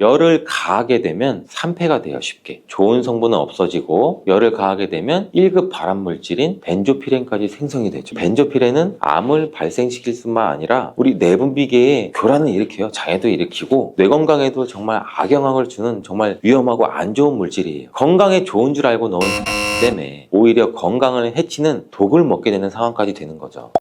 열을 가하게 되면 산패가 돼요. 쉽게. 좋은 성분은 없어지고 열을 가하게 되면 1급 발암물질인 벤조피렌까지 생성이 되죠. 벤조피렌은 암을 발생시킬 뿐만 아니라 우리 내분비계에 교란을 일으켜요. 장애도 일으키고 뇌 건강에도 정말 악영향을 주는 정말 위험하고 안 좋은 물질이에요. 건강에 좋은 줄 알고 넣은 때문에 오히려 건강을 해치는 독을 먹게 되는 상황까지 되는 거죠.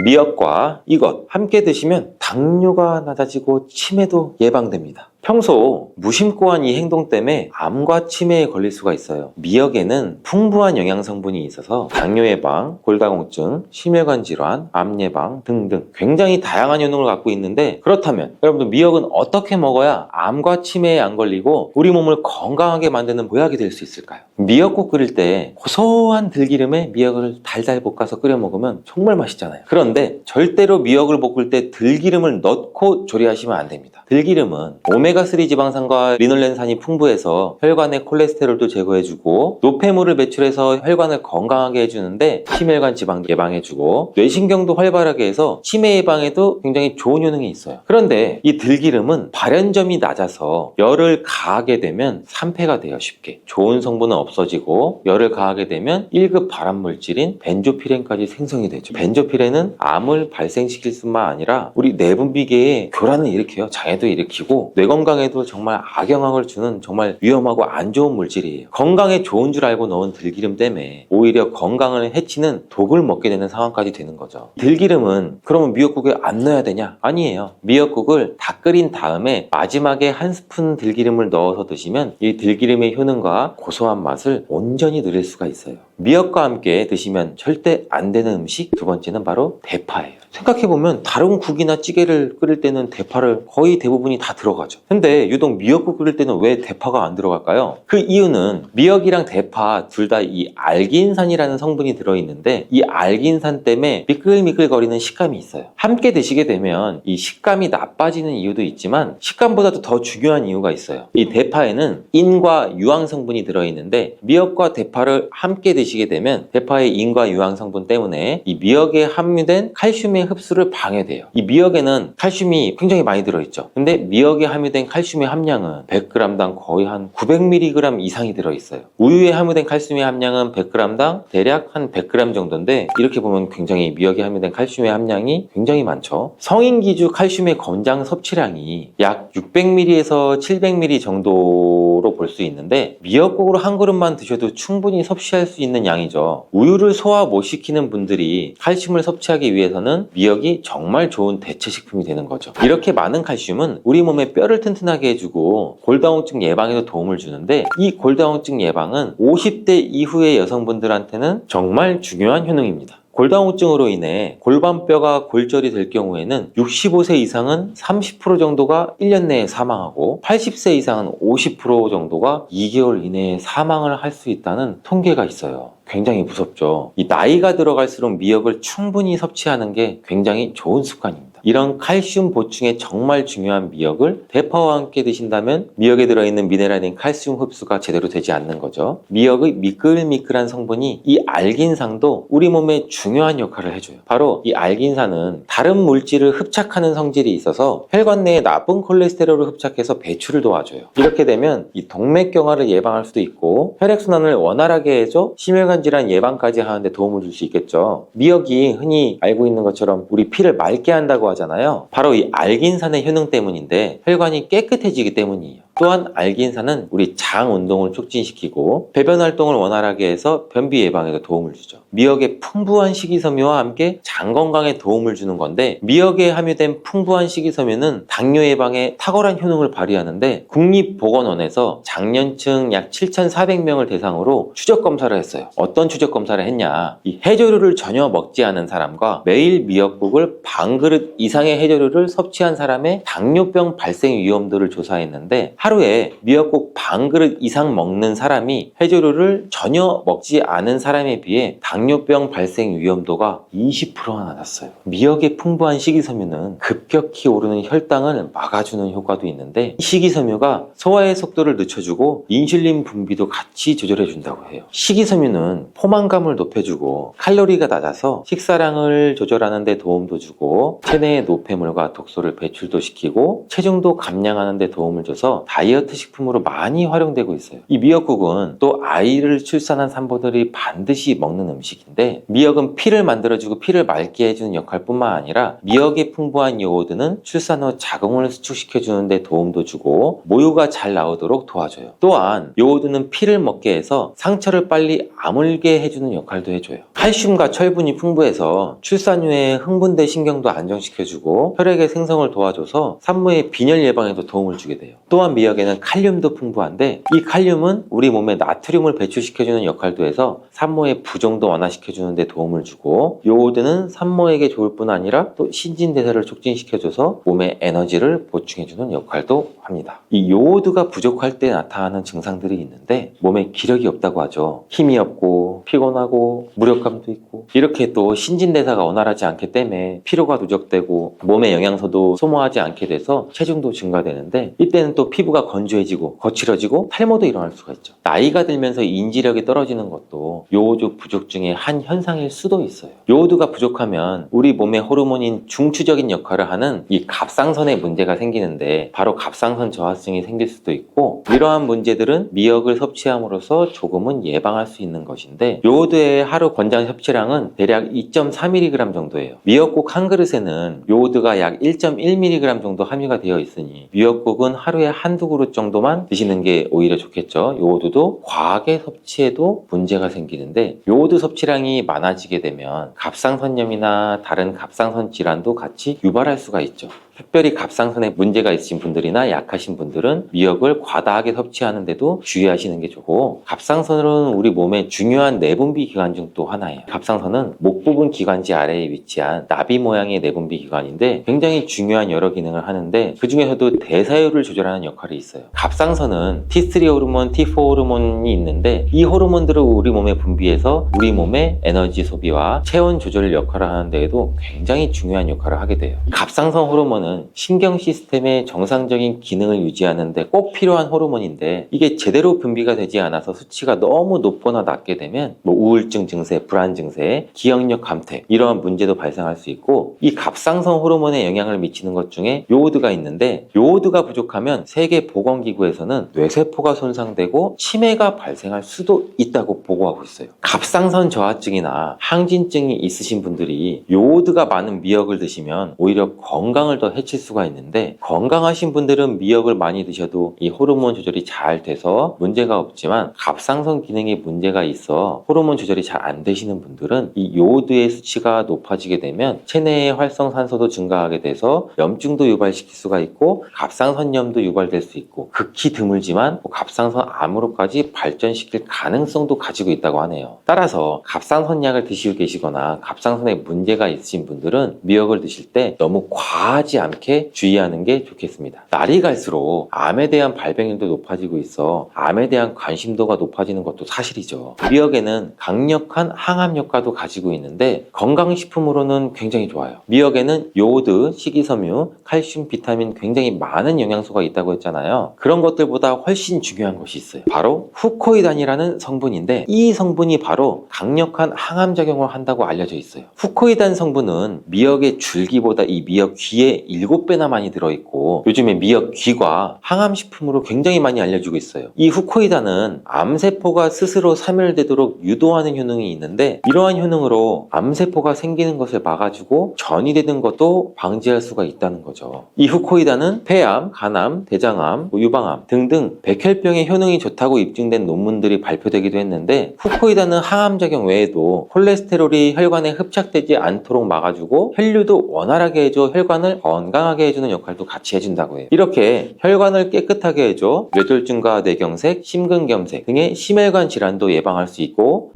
미역과 이것 함께 드시면 당뇨가 낮아지고 치매도 예방됩니다. 평소 무심코 한 이 행동 때문에 암과 치매에 걸릴 수가 있어요. 미역에는 풍부한 영양 성분이 있어서 당뇨 예방, 골다공증, 심혈관 질환, 암 예방 등등 굉장히 다양한 효능을 갖고 있는데, 그렇다면 여러분들 미역은 어떻게 먹어야 암과 치매에 안 걸리고 우리 몸을 건강하게 만드는 보약이 될 수 있을까요? 미역국 끓일 때 고소한 들기름에 미역을 달달 볶아서 끓여 먹으면 정말 맛있잖아요. 그런데 절대로 미역을 볶을 때 들기름을 넣고 조리하시면 안 됩니다. 들기름은 오메가3 지방산과 리놀렌산이 풍부해서 혈관의 콜레스테롤도 제거해주고 노폐물을 배출해서 혈관을 건강하게 해주는데 심혈관 지방 예방해주고 뇌신경도 활발하게 해서 치매 예방에도 굉장히 좋은 효능이 있어요. 그런데 이 들기름은 발연점이 낮아서 열을 가하게 되면 산패가 돼요. 쉽게. 좋은 성분은 없어지고 열을 가하게 되면 1급 발암물질인 벤조피렌까지 생성이 되죠. 벤조피렌은 암을 발생시킬 뿐만 아니라 우리 내분비계에 교란을 일으켜요. 장애도 일으키고 뇌 건강에도 정말 악영향을 주는 정말 위험하고 안 좋은 물질이에요. 건강에 좋은 줄 알고 넣은 들기름 때문에 오히려 건강을 해치는 독을 먹게 되는 상황까지 되는 거죠. 들기름은 그러면 미역국에 안 넣어야 되냐? 아니에요. 미역국을 다 끓인 다음에 마지막에 한 스푼 들기름을 넣어서 드시면 이 들기름의 효능과 고소한 맛을 온전히 누릴 수가 있어요. 미역과 함께 드시면 절대 안 되는 음식 두 번째는 바로 대파예요. 생각해보면 다른 국이나 찌개를 끓일 때는 대파를 거의 대부분이 다 들어가죠. 근데 유독 미역국 끓일 때는 왜 대파가 안 들어갈까요? 그 이유는 미역이랑 대파 둘 다 이 알기인산이라는 성분이 들어있는데 이 알기인산 때문에 미끌미끌거리는 식감이 있어요. 함께 드시게 되면 이 식감이 나빠지는 이유도 있지만 식감보다도 더 중요한 이유가 있어요. 이 대파에는 인과 유황 성분이 들어있는데 미역과 대파를 함께 드시게 되면 대파의 인과 유황 성분 때문에 이 미역에 함유된 칼슘의 흡수를 방해돼요. 이 미역에는 칼슘이 굉장히 많이 들어있죠. 근데 미역에 함유된 칼슘의 함량은 100g당 거의 한 900mg 이상이 들어있어요. 우유에 함유된 칼슘의 함량은 100g당 대략 한 100g 정도인데 이렇게 보면 굉장히 미역에 함유된 칼슘의 함량이 굉장히 많죠. 성인 기준 칼슘의 권장 섭취량이 약 600ml에서 700ml 정도로 볼 수 있는데 미역국으로 한 그릇만 드셔도 충분히 섭취할 수 있는 양이죠. 우유를 소화 못 시키는 분들이 칼슘을 섭취하기 위해서는 미역이 정말 좋은 대체식품이 되는 거죠. 이렇게 많은 칼슘은 우리 몸의 뼈를 튼튼하게 해주고 골다공증 예방에도 도움을 주는데 이 골다공증 예방은 50대 이후의 여성분들한테는 정말 중요한 효능입니다. 골다공증으로 인해 골반뼈가 골절이 될 경우에는 65세 이상은 30% 정도가 1년 내에 사망하고 80세 이상은 50% 정도가 2개월 이내에 사망을 할 수 있다는 통계가 있어요. 굉장히 무섭죠. 이 나이가 들어갈수록 미역을 충분히 섭취하는 게 굉장히 좋은 습관입니다. 이런 칼슘 보충에 정말 중요한 미역을 대파와 함께 드신다면 미역에 들어있는 미네랄인 칼슘 흡수가 제대로 되지 않는 거죠. 미역의 미끌미끌한 성분이 이 알긴산도 우리 몸에 중요한 역할을 해줘요. 바로 이 알긴산은 다른 물질을 흡착하는 성질이 있어서 혈관 내에 나쁜 콜레스테롤을 흡착해서 배출을 도와줘요. 이렇게 되면 이 동맥경화를 예방할 수도 있고 혈액순환을 원활하게 해줘 심혈관 질환 예방까지 하는데 도움을 줄 수 있겠죠. 미역이 흔히 알고 있는 것처럼 우리 피를 맑게 한다고 하잖아요. 바로 이 알긴산의 효능 때문인데 혈관이 깨끗해지기 때문이에요. 또한 알긴산은 우리 장 운동을 촉진시키고 배변 활동을 원활하게 해서 변비 예방에도 도움을 주죠. 미역의 풍부한 식이섬유와 함께 장 건강에 도움을 주는 건데 미역에 함유된 풍부한 식이섬유는 당뇨 예방에 탁월한 효능을 발휘하는데 국립보건원에서 장년층 약 7,400명을 대상으로 추적 검사를 했어요. 어떤 추적 검사를 했냐? 이 해조류를 전혀 먹지 않은 사람과 매일 미역국을 반 그릇 이상의 해조류를 섭취한 사람의 당뇨병 발생 위험도를 조사했는데 하루 하루에 미역국 반 그릇 이상 먹는 사람이 해조류를 전혀 먹지 않은 사람에 비해 당뇨병 발생 위험도가 20%나 낮았어요. 미역의 풍부한 식이섬유는 급격히 오르는 혈당을 막아주는 효과도 있는데, 식이섬유가 소화의 속도를 늦춰주고 인슐린 분비도 같이 조절해준다고 해요. 식이섬유는 포만감을 높여주고 칼로리가 낮아서 식사량을 조절하는 데 도움도 주고 체내의 노폐물과 독소를 배출도 시키고 체중도 감량하는 데 도움을 줘서 다이어트 식품으로 많이 활용되고 있어요. 이 미역국은 또 아이를 출산한 산모들이 반드시 먹는 음식인데, 미역은 피를 만들어주고 피를 맑게 해주는 역할뿐만 아니라 미역의 풍부한 요오드는 출산 후 자궁을 수축시켜주는 데 도움도 주고 모유가 잘 나오도록 도와줘요. 또한 요오드는 피를 먹게 해서 상처를 빨리 아물게 해주는 역할도 해줘요. 칼슘과 철분이 풍부해서 출산 후에 흥분된 신경도 안정시켜주고 혈액의 생성을 도와줘서 산모의 빈혈 예방에도 도움을 주게 돼요. 또한 미역에는 칼륨도 풍부한데, 이 칼륨은 우리 몸에 나트륨을 배출시켜주는 역할도 해서 산모의 부종도 완화시켜주는 데 도움을 주고, 요오드는 산모에게 좋을 뿐 아니라 또 신진대사를 촉진시켜줘서 몸에 에너지를 보충해주는 역할도 합니다. 이 요오드가 부족할 때 나타나는 증상들이 있는데, 몸에 기력이 없다고 하죠. 힘이 없고 피곤하고 무력감도 있고, 이렇게 또 신진대사가 원활하지 않기 때문에 피로가 누적되고 몸의 영양소도 소모하지 않게 돼서 체중도 증가되는데, 이때는 또 피부가 건조해지고 거칠어지고 탈모도 일어날 수가 있죠. 나이가 들면서 인지력이 떨어지는 것도 요오드 부족 중에 한 현상일 수도 있어요. 요오드가 부족하면 우리 몸의 호르몬인 중추적인 역할을 하는 이 갑상선에 문제가 생기는데, 바로 갑상선 저하증이 생길 수도 있고, 이러한 문제들은 미역을 섭취함으로써 조금은 예방할 수 있는 것인데, 요오드의 하루 권장 섭취량은 대략 2.4mg 정도예요. 미역국 한 그릇에는 요오드가 약 1.1mg 정도 함유가 되어 있으니 미역국은 하루에 한두 그릇 정도만 드시는 게 오히려 좋겠죠. 요오드도 과하게 섭취해도 문제가 생기는데, 요오드 섭취량이 많아지게 되면 갑상선염이나 다른 갑상선 질환도 같이 유발할 수가 있죠. 특별히 갑상선에 문제가 있으신 분들이나 약하신 분들은 미역을 과다하게 섭취하는데도 주의하시는 게 좋고, 갑상선은 우리 몸의 중요한 내분비 기관 중 또 하나예요. 갑상선은 목 부분 기관지 아래에 위치한 나비 모양의 내분비 기관인데 굉장히 중요한 여러 기능을 하는데, 그 중에서도 대사율을 조절하는 역할이 있어요. 갑상선은 T3 호르몬, T4 호르몬이 있는데, 이 호르몬들을 우리 몸에 분비해서 우리 몸의 에너지 소비와 체온 조절 역할을 하는 데에도 굉장히 중요한 역할을 하게 돼요. 갑상선 호르몬은 신경 시스템의 정상적인 기능을 유지하는 데 꼭 필요한 호르몬인데, 이게 제대로 분비가 되지 않아서 수치가 너무 높거나 낮게 되면 우울증 증세, 불안 증세, 기억력 감퇴, 이러한 문제도 발생할 수 있고, 이 갑상선 호르몬에 영향을 미치는 것 중에 요오드가 있는데, 요오드가 부족하면 세계보건기구에서는 뇌세포가 손상되고 치매가 발생할 수도 있다고 보고하고 있어요. 갑상선 저하증이나 항진증이 있으신 분들이 요오드가 많은 미역을 드시면 오히려 건강을 더 해칠 수가 있는데, 건강하신 분들은 미역을 많이 드셔도 이 호르몬 조절이 잘 돼서 문제가 없지만, 갑상선 기능에 문제가 있어 호르몬 조절이 잘 안 되시는 분들은 이 요오드의 수치가 높아지게 되면 체내의 활성산소도 증가하게 돼서 염증도 유발시킬 수가 있고, 갑상선염도 유발될 수 있고, 극히 드물지만 갑상선 암으로까지 발전시킬 가능성도 가지고 있다고 하네요. 따라서 갑상선약을 드시고 계시거나 갑상선에 문제가 있으신 분들은 미역을 드실 때 너무 과하지 않게 주의하는 게 좋겠습니다. 날이 갈수록 암에 대한 발병률도 높아지고 있어 암에 대한 관심도가 높아지는 것도 사실이죠. 미역에는 강력한 항암 효과도 가지고 있는데, 건강식품으로는 굉장히 좋아요. 미역에는 요오드, 식이섬유, 칼슘, 비타민 굉장히 많은 영양소가 있다고 했잖아요. 그런 것들보다 훨씬 중요한 것이 있어요. 바로 후코이단이라는 성분인데, 이 성분이 바로 강력한 항암작용을 한다고 알려져 있어요. 후코이단 성분은 미역의 줄기보다 이 미역 귀에 7배나 많이 들어있고, 요즘에 미역 귀가 항암식품으로 굉장히 많이 알려지고 있어요. 이 후코이단은 암세포가 스스로 사멸되도록 유도하는 효능이 있는데, 이러한 효능으로 암세포가 생기는 것을 막아주고 전이 되는 것도 방지할 수가 있다는 거죠. 이 후코이단은 폐암, 간암, 대장암, 유방암 등등 백혈병에 효능이 좋다고 입증된 논문들이 발표되기도 했는데, 후코이단은 항암작용 외에도 콜레스테롤이 혈관에 흡착되지 않도록 막아주고 혈류도 원활하게 해줘 혈관을 건강하게 해주는 역할도 같이 해준다고 해요. 이렇게 혈관을 깨끗하게 해줘 뇌졸중과 뇌경색, 심근경색 등의 심혈관 질환도 예방할 수 있고,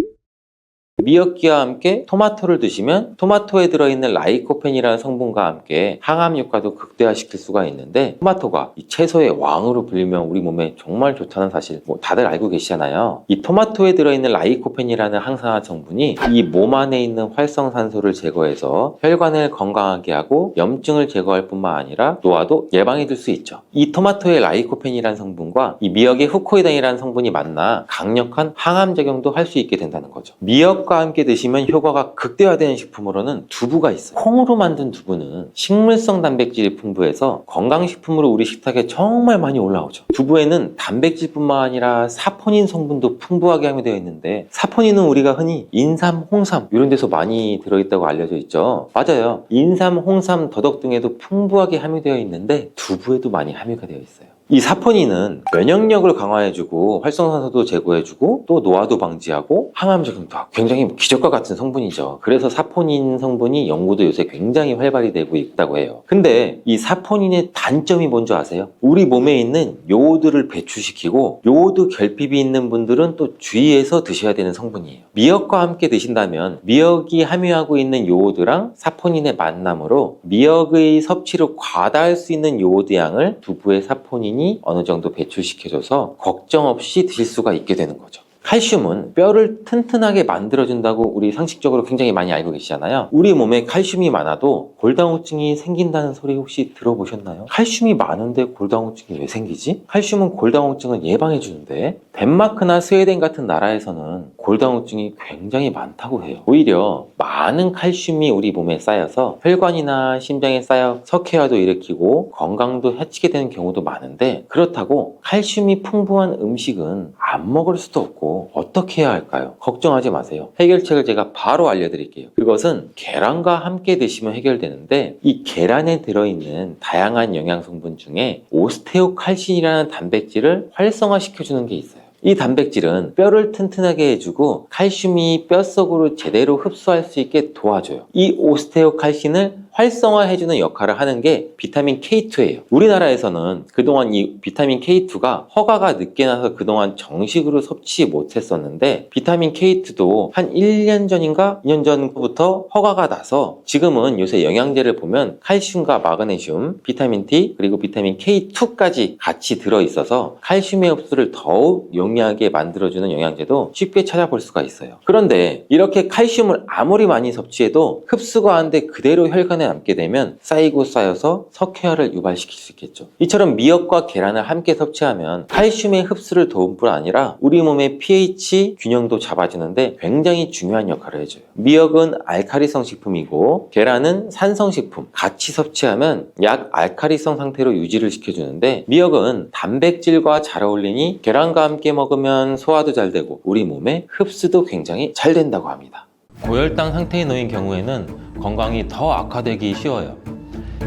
미역기와 함께 토마토를 드시면 토마토에 들어있는 라이코펜이라는 성분과 함께 항암 효과도 극대화시킬 수가 있는데, 토마토가 이 채소의 왕으로 불리면 우리 몸에 정말 좋다는 사실 다들 알고 계시잖아요. 이 토마토에 들어있는 라이코펜이라는 항산화 성분이 이 몸 안에 있는 활성산소를 제거해서 혈관을 건강하게 하고 염증을 제거할 뿐만 아니라 노화도 예방해 줄 수 있죠. 이 토마토의 라이코펜이라는 성분과 이 미역의 후코이단이라는 성분이 만나 강력한 항암 작용도 할 수 있게 된다는 거죠. 미역과 함께 드시면 효과가 극대화되는 식품으로는 두부가 있어요. 콩으로 만든 두부는 식물성 단백질이 풍부해서 건강식품으로 우리 식탁에 정말 많이 올라오죠. 두부에는 단백질뿐만 아니라 사포닌 성분도 풍부하게 함유되어 있는데, 사포닌은 우리가 흔히 인삼, 홍삼 이런 데서 많이 들어있다고 알려져 있죠. 맞아요. 인삼, 홍삼, 더덕 등에도 풍부하게 함유되어 있는데 두부에도 많이 함유가 되어 있어요. 이 사포닌은 면역력을 강화해주고 활성산소도 제거해주고 또 노화도 방지하고 항암 작용도 하고 굉장히 기적과 같은 성분이죠. 그래서 사포닌 성분이 연구도 요새 굉장히 활발히 되고 있다고 해요. 근데 이 사포닌의 단점이 뭔지 아세요? 우리 몸에 있는 요오드를 배출시키고 요오드 결핍이 있는 분들은 또 주의해서 드셔야 되는 성분이에요. 미역과 함께 드신다면 미역이 함유하고 있는 요오드랑 사포닌의 만남으로 미역의 섭취를 과다할 수 있는 요오드 양을 두부의 사포닌이 어느 정도 배출시켜줘서 걱정 없이 드실 수가 있게 되는 거죠. 칼슘은 뼈를 튼튼하게 만들어준다고 우리 상식적으로 굉장히 많이 알고 계시잖아요. 우리 몸에 칼슘이 많아도 골다공증이 생긴다는 소리 혹시 들어보셨나요? 칼슘이 많은데 골다공증이 왜 생기지? 칼슘은 골다공증을 예방해주는데, 덴마크나 스웨덴 같은 나라에서는 골다공증이 굉장히 많다고 해요. 오히려 많은 칼슘이 우리 몸에 쌓여서 혈관이나 심장에 쌓여 석회화도 일으키고 건강도 해치게 되는 경우도 많은데, 그렇다고 칼슘이 풍부한 음식은 안 먹을 수도 없고 어떻게 해야 할까요? 걱정하지 마세요. 해결책을 제가 바로 알려드릴게요. 그것은 계란과 함께 드시면 해결되는데, 이 계란에 들어있는 다양한 영양성분 중에 오스테오칼신이라는 단백질을 활성화시켜주는 게 있어요. 이 단백질은 뼈를 튼튼하게 해주고 칼슘이 뼛속으로 제대로 흡수할 수 있게 도와줘요. 이 오스테오칼신을 활성화해주는 역할을 하는 게 비타민 K2예요. 우리나라에서는 그동안 이 비타민 K2가 허가가 늦게 나서 그동안 정식으로 섭취 못했었는데, 비타민 K2도 한 1년 전인가 2년 전부터 허가가 나서 지금은 요새 영양제를 보면 칼슘과 마그네슘, 비타민 D 그리고 비타민 K2까지 같이 들어있어서 칼슘의 흡수를 더욱 용이하게 만들어주는 영양제도 쉽게 찾아볼 수가 있어요. 그런데 이렇게 칼슘을 아무리 많이 섭취해도 흡수가 안 돼 그대로 혈관에 남게 되면 쌓이고 쌓여서 석회화를 유발시킬 수 있겠죠. 이처럼 미역과 계란을 함께 섭취하면 칼슘의 흡수를 도울 뿐 아니라 우리 몸의 pH 균형도 잡아주는데 굉장히 중요한 역할을 해줘요. 미역은 알카리성 식품이고 계란은 산성 식품, 같이 섭취하면 약 알카리성 상태로 유지를 시켜주는데, 미역은 단백질과 잘 어울리니 계란과 함께 먹으면 소화도 잘 되고 우리 몸의 흡수도 굉장히 잘 된다고 합니다. 고혈당 상태에 놓인 경우에는 건강이 더 악화되기 쉬워요.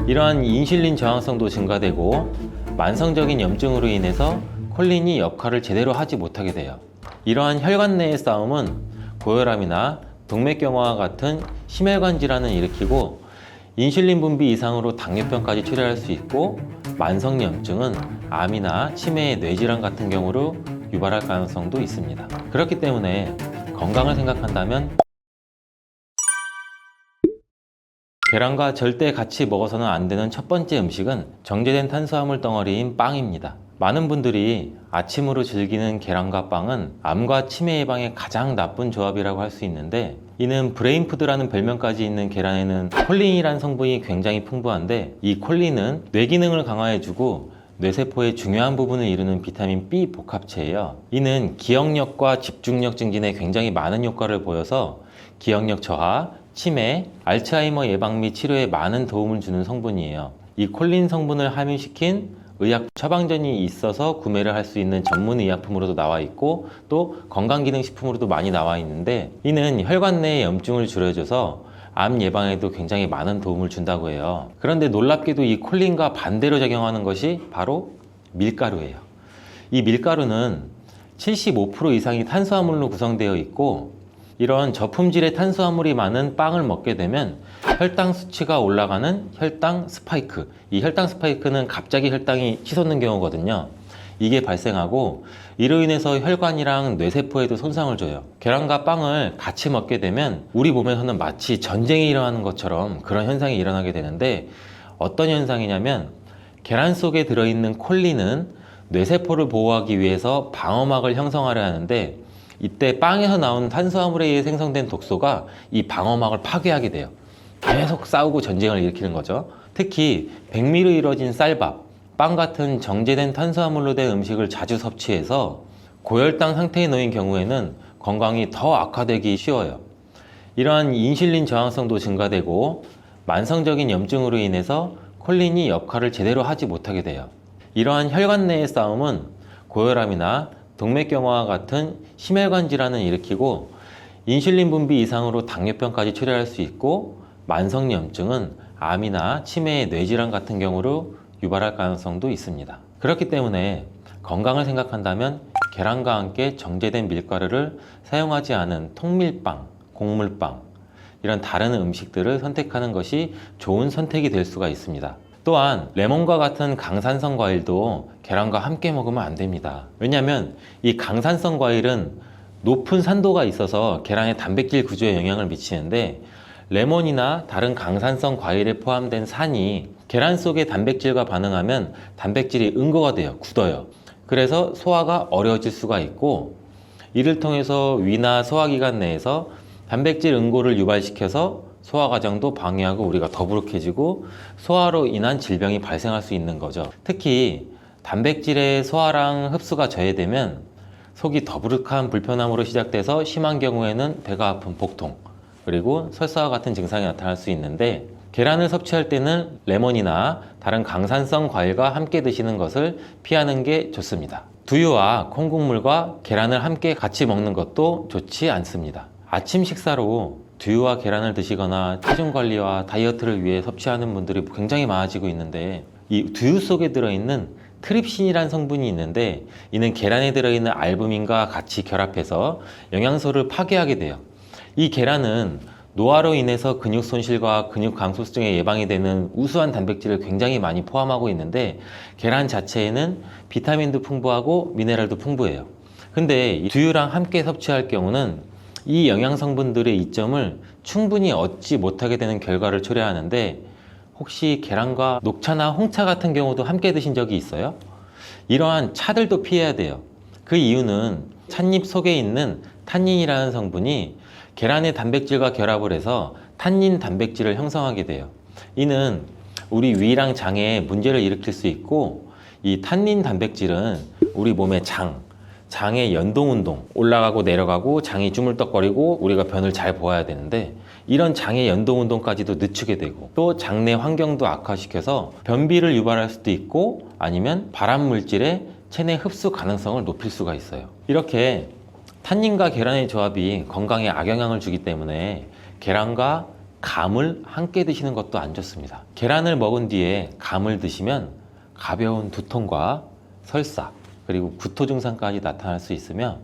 이러한 인슐린 저항성도 증가되고 만성적인 염증으로 인해서 콜린이 역할을 제대로 하지 못하게 돼요. 이러한 혈관 내의 싸움은 고혈압이나 동맥경화와 같은 심혈관 질환을 일으키고 인슐린 분비 이상으로 당뇨병까지 초래할 수 있고, 만성염증은 암이나 치매의 뇌질환 같은 경우로 유발할 가능성도 있습니다. 그렇기 때문에 건강을 생각한다면 계란과 절대 같이 먹어서는 안 되는 첫 번째 음식은 정제된 탄수화물 덩어리인 빵입니다. 많은 분들이 아침으로 즐기는 계란과 빵은 암과 치매 예방에 가장 나쁜 조합이라고 할 수 있는데, 이는 브레인푸드라는 별명까지 있는 계란에는 콜린이라는 성분이 굉장히 풍부한데, 이 콜린은 뇌 기능을 강화해주고 뇌세포의 중요한 부분을 이루는 비타민 B 복합체예요. 이는 기억력과 집중력 증진에 굉장히 많은 효과를 보여서 기억력 저하, 치매, 알츠하이머 예방 및 치료에 많은 도움을 주는 성분이에요. 이 콜린 성분을 함유시킨 의약 처방전이 있어서 구매를 할 수 있는 전문 의약품으로도 나와 있고, 또 건강기능식품으로도 많이 나와 있는데, 이는 혈관 내의 염증을 줄여줘서 암 예방에도 굉장히 많은 도움을 준다고 해요. 그런데 놀랍게도 이 콜린과 반대로 작용하는 것이 바로 밀가루예요. 이 밀가루는 75% 이상이 탄수화물로 구성되어 있고, 이런 저품질의 탄수화물이 많은 빵을 먹게 되면 혈당 수치가 올라가는 혈당 스파이크, 이 혈당 스파이크는 갑자기 혈당이 치솟는 경우거든요. 이게 발생하고 이로 인해서 혈관이랑 뇌세포에도 손상을 줘요. 계란과 빵을 같이 먹게 되면 우리 몸에서는 마치 전쟁이 일어나는 것처럼 그런 현상이 일어나게 되는데, 어떤 현상이냐면 계란 속에 들어있는 콜린은 뇌세포를 보호하기 위해서 방어막을 형성하려 하는데, 이때 빵에서 나온 탄수화물에 의해 생성된 독소가 이 방어막을 파괴하게 돼요. 계속 싸우고 전쟁을 일으키는 거죠. 특히 백미로 이루어진 쌀밥, 빵 같은 정제된 탄수화물로 된 음식을 자주 섭취해서 고혈당 상태에 놓인 경우에는 건강이 더 악화되기 쉬워요. 이러한 인슐린 저항성도 증가되고 만성적인 염증으로 인해서 콜린이 역할을 제대로 하지 못하게 돼요. 이러한 혈관 내의 싸움은 고혈압이나 동맥경화와 같은 심혈관 질환을 일으키고 인슐린 분비 이상으로 당뇨병까지 초래할 수 있고, 만성염증은 암이나 치매의 뇌질환 같은 경우로 유발할 가능성도 있습니다. 그렇기 때문에 건강을 생각한다면 계란과 함께 정제된 밀가루를 사용하지 않은 통밀빵, 곡물빵, 이런 다른 음식들을 선택하는 것이 좋은 선택이 될 수가 있습니다. 또한 레몬과 같은 강산성 과일도 계란과 함께 먹으면 안 됩니다. 왜냐하면 이 강산성 과일은 높은 산도가 있어서 계란의 단백질 구조에 영향을 미치는데, 레몬이나 다른 강산성 과일에 포함된 산이 계란 속의 단백질과 반응하면 단백질이 응고가 돼요. 굳어요. 그래서 소화가 어려워질 수가 있고, 이를 통해서 위나 소화기관 내에서 단백질 응고를 유발시켜서 소화 과정도 방해하고 우리가 더부룩해지고 소화로 인한 질병이 발생할 수 있는 거죠. 특히 단백질의 소화랑 흡수가 저해되면 속이 더부룩한 불편함으로 시작돼서 심한 경우에는 배가 아픈 복통, 그리고 설사와 같은 증상이 나타날 수 있는데, 계란을 섭취할 때는 레몬이나 다른 강산성 과일과 함께 드시는 것을 피하는 게 좋습니다. 두유와 콩국물과 계란을 함께 같이 먹는 것도 좋지 않습니다. 아침 식사로 두유와 계란을 드시거나 체중 관리와 다이어트를 위해 섭취하는 분들이 굉장히 많아지고 있는데, 이 두유 속에 들어있는 트립신이라는 성분이 있는데, 이는 계란에 들어있는 알부민과 같이 결합해서 영양소를 파괴하게 돼요. 이 계란은 노화로 인해서 근육 손실과 근육 감소증에 예방이 되는 우수한 단백질을 굉장히 많이 포함하고 있는데, 계란 자체에는 비타민도 풍부하고 미네랄도 풍부해요. 근데 이 두유랑 함께 섭취할 경우는 이 영양 성분들의 이점을 충분히 얻지 못하게 되는 결과를 초래하는데, 혹시 계란과 녹차나 홍차 같은 경우도 함께 드신 적이 있어요? 이러한 차들도 피해야 돼요. 그 이유는 찻잎 속에 있는 탄닌이라는 성분이 계란의 단백질과 결합을 해서 탄닌 단백질을 형성하게 돼요. 이는 우리 위랑 장에 문제를 일으킬 수 있고, 이 탄닌 단백질은 우리 몸의 장의 연동운동, 올라가고 내려가고 장이 주물떡거리고 우리가 변을 잘 보아야 되는데, 이런 장의 연동운동까지도 늦추게 되고, 또 장내 환경도 악화시켜서 변비를 유발할 수도 있고, 아니면 발암물질의 체내 흡수 가능성을 높일 수가 있어요. 이렇게 탄닌과 계란의 조합이 건강에 악영향을 주기 때문에 계란과 감을 함께 드시는 것도 안 좋습니다. 계란을 먹은 뒤에 감을 드시면 가벼운 두통과 설사, 그리고 구토 증상까지 나타날 수 있으며,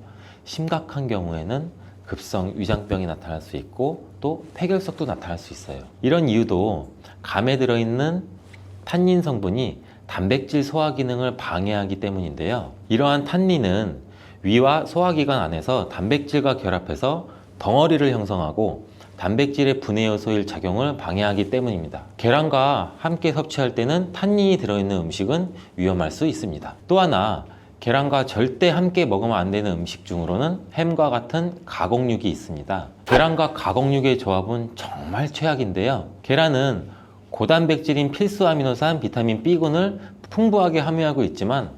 심각한 경우에는 급성 위장병이 나타날 수 있고 또 폐결석도 나타날 수 있어요. 이런 이유도 감에 들어있는 탄닌 성분이 단백질 소화 기능을 방해하기 때문인데요. 이러한 탄닌은 위와 소화기관 안에서 단백질과 결합해서 덩어리를 형성하고 단백질의 분해 요소일 작용을 방해하기 때문입니다. 계란과 함께 섭취할 때는 탄닌이 들어있는 음식은 위험할 수 있습니다. 또 하나, 계란과 절대 함께 먹으면 안 되는 음식 중으로는 햄과 같은 가공육이 있습니다. 계란과 가공육의 조합은 정말 최악인데요. 계란은 고단백질인 필수 아미노산 비타민 B군을 풍부하게 함유하고 있지만,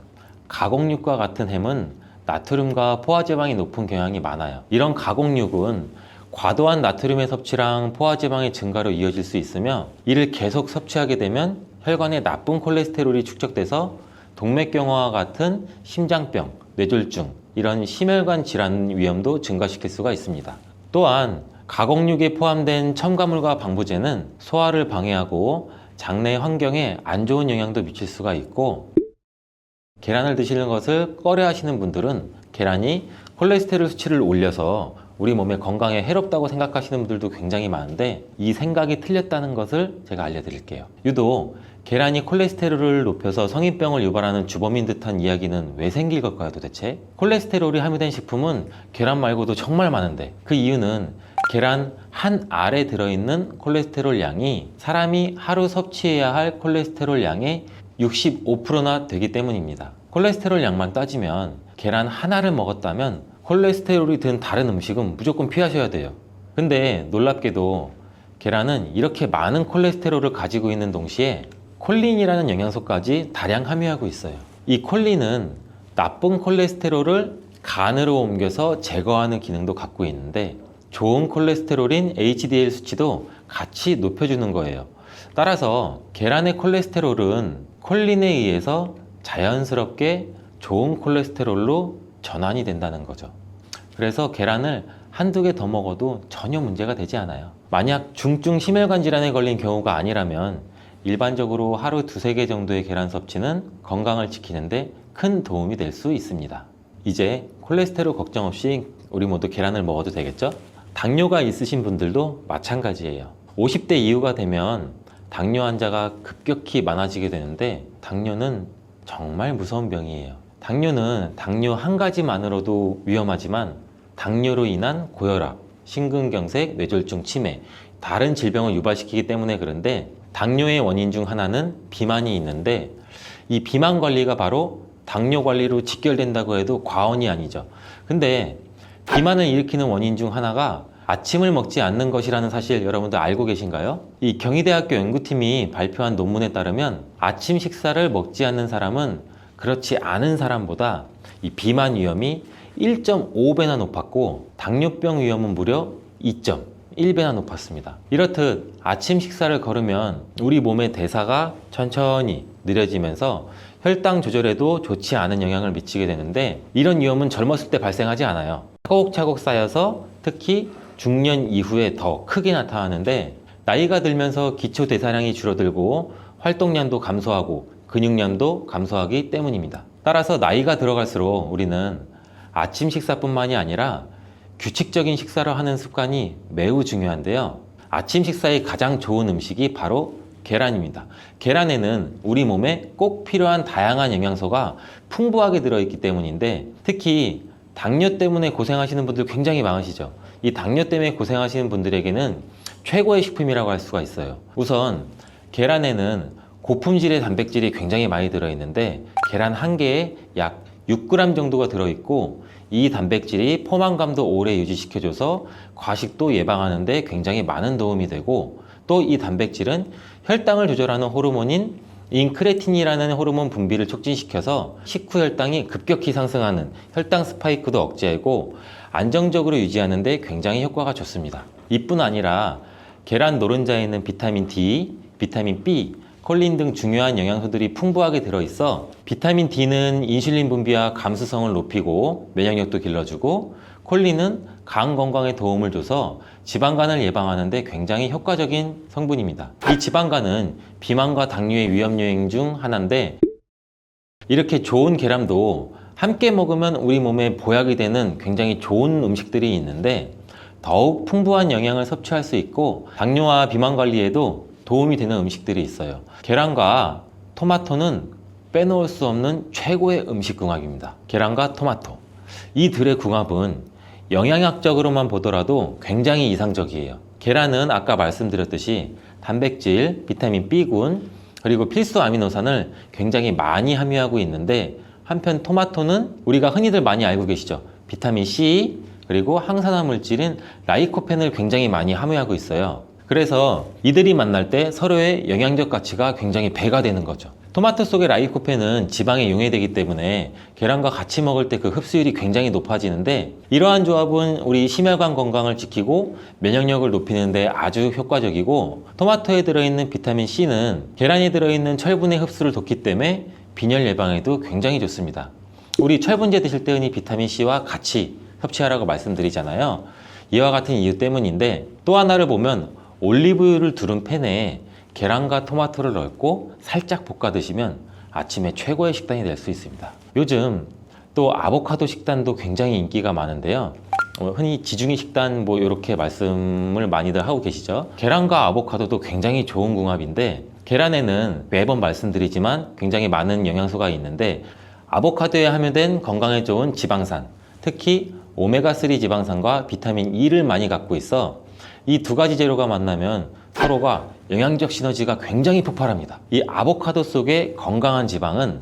가공육과 같은 햄은 나트륨과 포화지방이 높은 경향이 많아요. 이런 가공육은 과도한 나트륨의 섭취랑 포화지방의 증가로 이어질 수 있으며, 이를 계속 섭취하게 되면 혈관에 나쁜 콜레스테롤이 축적돼서 동맥경화와 같은 심장병, 뇌졸중, 이런 심혈관 질환 위험도 증가시킬 수가 있습니다. 또한 가공육에 포함된 첨가물과 방부제는 소화를 방해하고 장내 환경에 안 좋은 영향도 미칠 수가 있고, 계란을 드시는 것을 꺼려 하시는 분들은 계란이 콜레스테롤 수치를 올려서 우리 몸의 건강에 해롭다고 생각하시는 분들도 굉장히 많은데, 이 생각이 틀렸다는 것을 제가 알려드릴게요. 유독 계란이 콜레스테롤을 높여서 성인병을 유발하는 주범인 듯한 이야기는 왜 생길 걸까요, 도대체? 콜레스테롤이 함유된 식품은 계란 말고도 정말 많은데, 그 이유는 계란 한 알에 들어있는 콜레스테롤 양이 사람이 하루 섭취해야 할 콜레스테롤 양의 65%나 되기 때문입니다. 콜레스테롤 양만 따지면 계란 하나를 먹었다면 콜레스테롤이 든 다른 음식은 무조건 피하셔야 돼요. 근데 놀랍게도 계란은 이렇게 많은 콜레스테롤을 가지고 있는 동시에 콜린이라는 영양소까지 다량 함유하고 있어요. 이 콜린은 나쁜 콜레스테롤을 간으로 옮겨서 제거하는 기능도 갖고 있는데, 좋은 콜레스테롤인 HDL 수치도 같이 높여주는 거예요. 따라서 계란의 콜레스테롤은 콜린에 의해서 자연스럽게 좋은 콜레스테롤로 전환이 된다는 거죠. 그래서 계란을 한두 개 더 먹어도 전혀 문제가 되지 않아요. 만약 중증 심혈관 질환에 걸린 경우가 아니라면 일반적으로 하루 두세 개 정도의 계란 섭취는 건강을 지키는데 큰 도움이 될 수 있습니다. 이제 콜레스테롤 걱정 없이 우리 모두 계란을 먹어도 되겠죠? 당뇨가 있으신 분들도 마찬가지예요. 50대 이후가 되면 당뇨 환자가 급격히 많아지게 되는데, 당뇨는 정말 무서운 병이에요. 당뇨는 당뇨 한 가지만으로도 위험하지만 당뇨로 인한 고혈압, 심근경색, 뇌졸중, 치매, 다른 질병을 유발시키기 때문에 그런데, 당뇨의 원인 중 하나는 비만이 있는데, 이 비만 관리가 바로 당뇨 관리로 직결된다고 해도 과언이 아니죠. 근데 비만을 일으키는 원인 중 하나가 아침을 먹지 않는 것이라는 사실 여러분들 알고 계신가요? 이 경희대학교 연구팀이 발표한 논문에 따르면 아침 식사를 먹지 않는 사람은 그렇지 않은 사람보다 이 비만 위험이 1.5배나 높았고, 당뇨병 위험은 무려 2.1배나 높았습니다. 이렇듯 아침 식사를 거르면 우리 몸의 대사가 천천히 느려지면서 혈당 조절에도 좋지 않은 영향을 미치게 되는데, 이런 위험은 젊었을 때 발생하지 않아요. 차곡차곡 쌓여서 특히 중년 이후에 더 크게 나타나는데, 나이가 들면서 기초 대사량이 줄어들고 활동량도 감소하고 근육량도 감소하기 때문입니다. 따라서 나이가 들어갈수록 우리는 아침 식사뿐만이 아니라 규칙적인 식사를 하는 습관이 매우 중요한데요. 아침 식사에 가장 좋은 음식이 바로 계란입니다. 계란에는 우리 몸에 꼭 필요한 다양한 영양소가 풍부하게 들어있기 때문인데, 특히 당뇨 때문에 고생하시는 분들 굉장히 많으시죠. 이 당뇨 때문에 고생하시는 분들에게는 최고의 식품이라고 할 수가 있어요. 우선 계란에는 고품질의 단백질이 굉장히 많이 들어있는데, 계란 한 개에 약 6g 정도가 들어있고, 이 단백질이 포만감도 오래 유지시켜줘서 과식도 예방하는 데 굉장히 많은 도움이 되고, 또 이 단백질은 혈당을 조절하는 호르몬인 인크레틴이라는 호르몬 분비를 촉진시켜서 식후 혈당이 급격히 상승하는 혈당 스파이크도 억제하고 안정적으로 유지하는 데 굉장히 효과가 좋습니다. 이뿐 아니라 계란 노른자에는 비타민 D, 비타민 B, 콜린 등 중요한 영양소들이 풍부하게 들어있어 비타민 D는 인슐린 분비와 감수성을 높이고 면역력도 길러주고, 콜린은 간 건강에 도움을 줘서 지방간을 예방하는 데 굉장히 효과적인 성분입니다. 이 지방간은 비만과 당뇨의 위험 요인 중 하나인데, 이렇게 좋은 계란도 함께 먹으면 우리 몸에 보약이 되는 굉장히 좋은 음식들이 있는데, 더욱 풍부한 영양을 섭취할 수 있고 당뇨와 비만 관리에도 도움이 되는 음식들이 있어요. 계란과 토마토는 빼놓을 수 없는 최고의 음식 궁합입니다. 계란과 토마토, 이 둘의 궁합은 영양학적으로만 보더라도 굉장히 이상적이에요. 계란은 아까 말씀드렸듯이 단백질, 비타민 B군, 그리고 필수 아미노산을 굉장히 많이 함유하고 있는데, 한편 토마토는 우리가 흔히들 많이 알고 계시죠. 비타민 C, 그리고 항산화 물질인 라이코펜을 굉장히 많이 함유하고 있어요. 그래서 이들이 만날 때 서로의 영양적 가치가 굉장히 배가 되는 거죠. 토마토 속의 라이코펜은 지방에 용해되기 때문에 계란과 같이 먹을 때 그 흡수율이 굉장히 높아지는데, 이러한 조합은 우리 심혈관 건강을 지키고 면역력을 높이는 데 아주 효과적이고, 토마토에 들어있는 비타민 C는 계란에 들어있는 철분의 흡수를 돕기 때문에 빈혈 예방에도 굉장히 좋습니다. 우리 철분제 드실 때 흔히 비타민 C와 같이 섭취하라고 말씀드리잖아요. 이와 같은 이유 때문인데, 또 하나를 보면 올리브유를 두른 팬에 계란과 토마토를 넣고 살짝 볶아 드시면 아침에 최고의 식단이 될 수 있습니다. 요즘 또 아보카도 식단도 굉장히 인기가 많은데요. 흔히 지중해 식단 이렇게 말씀을 많이들 하고 계시죠. 계란과 아보카도도 굉장히 좋은 궁합인데, 계란에는 매번 말씀드리지만 굉장히 많은 영양소가 있는데 아보카도에 함유된 건강에 좋은 지방산, 특히 오메가3 지방산과 비타민 E를 많이 갖고 있어 이 두 가지 재료가 만나면 서로가 영양적 시너지가 굉장히 폭발합니다. 이 아보카도 속의 건강한 지방은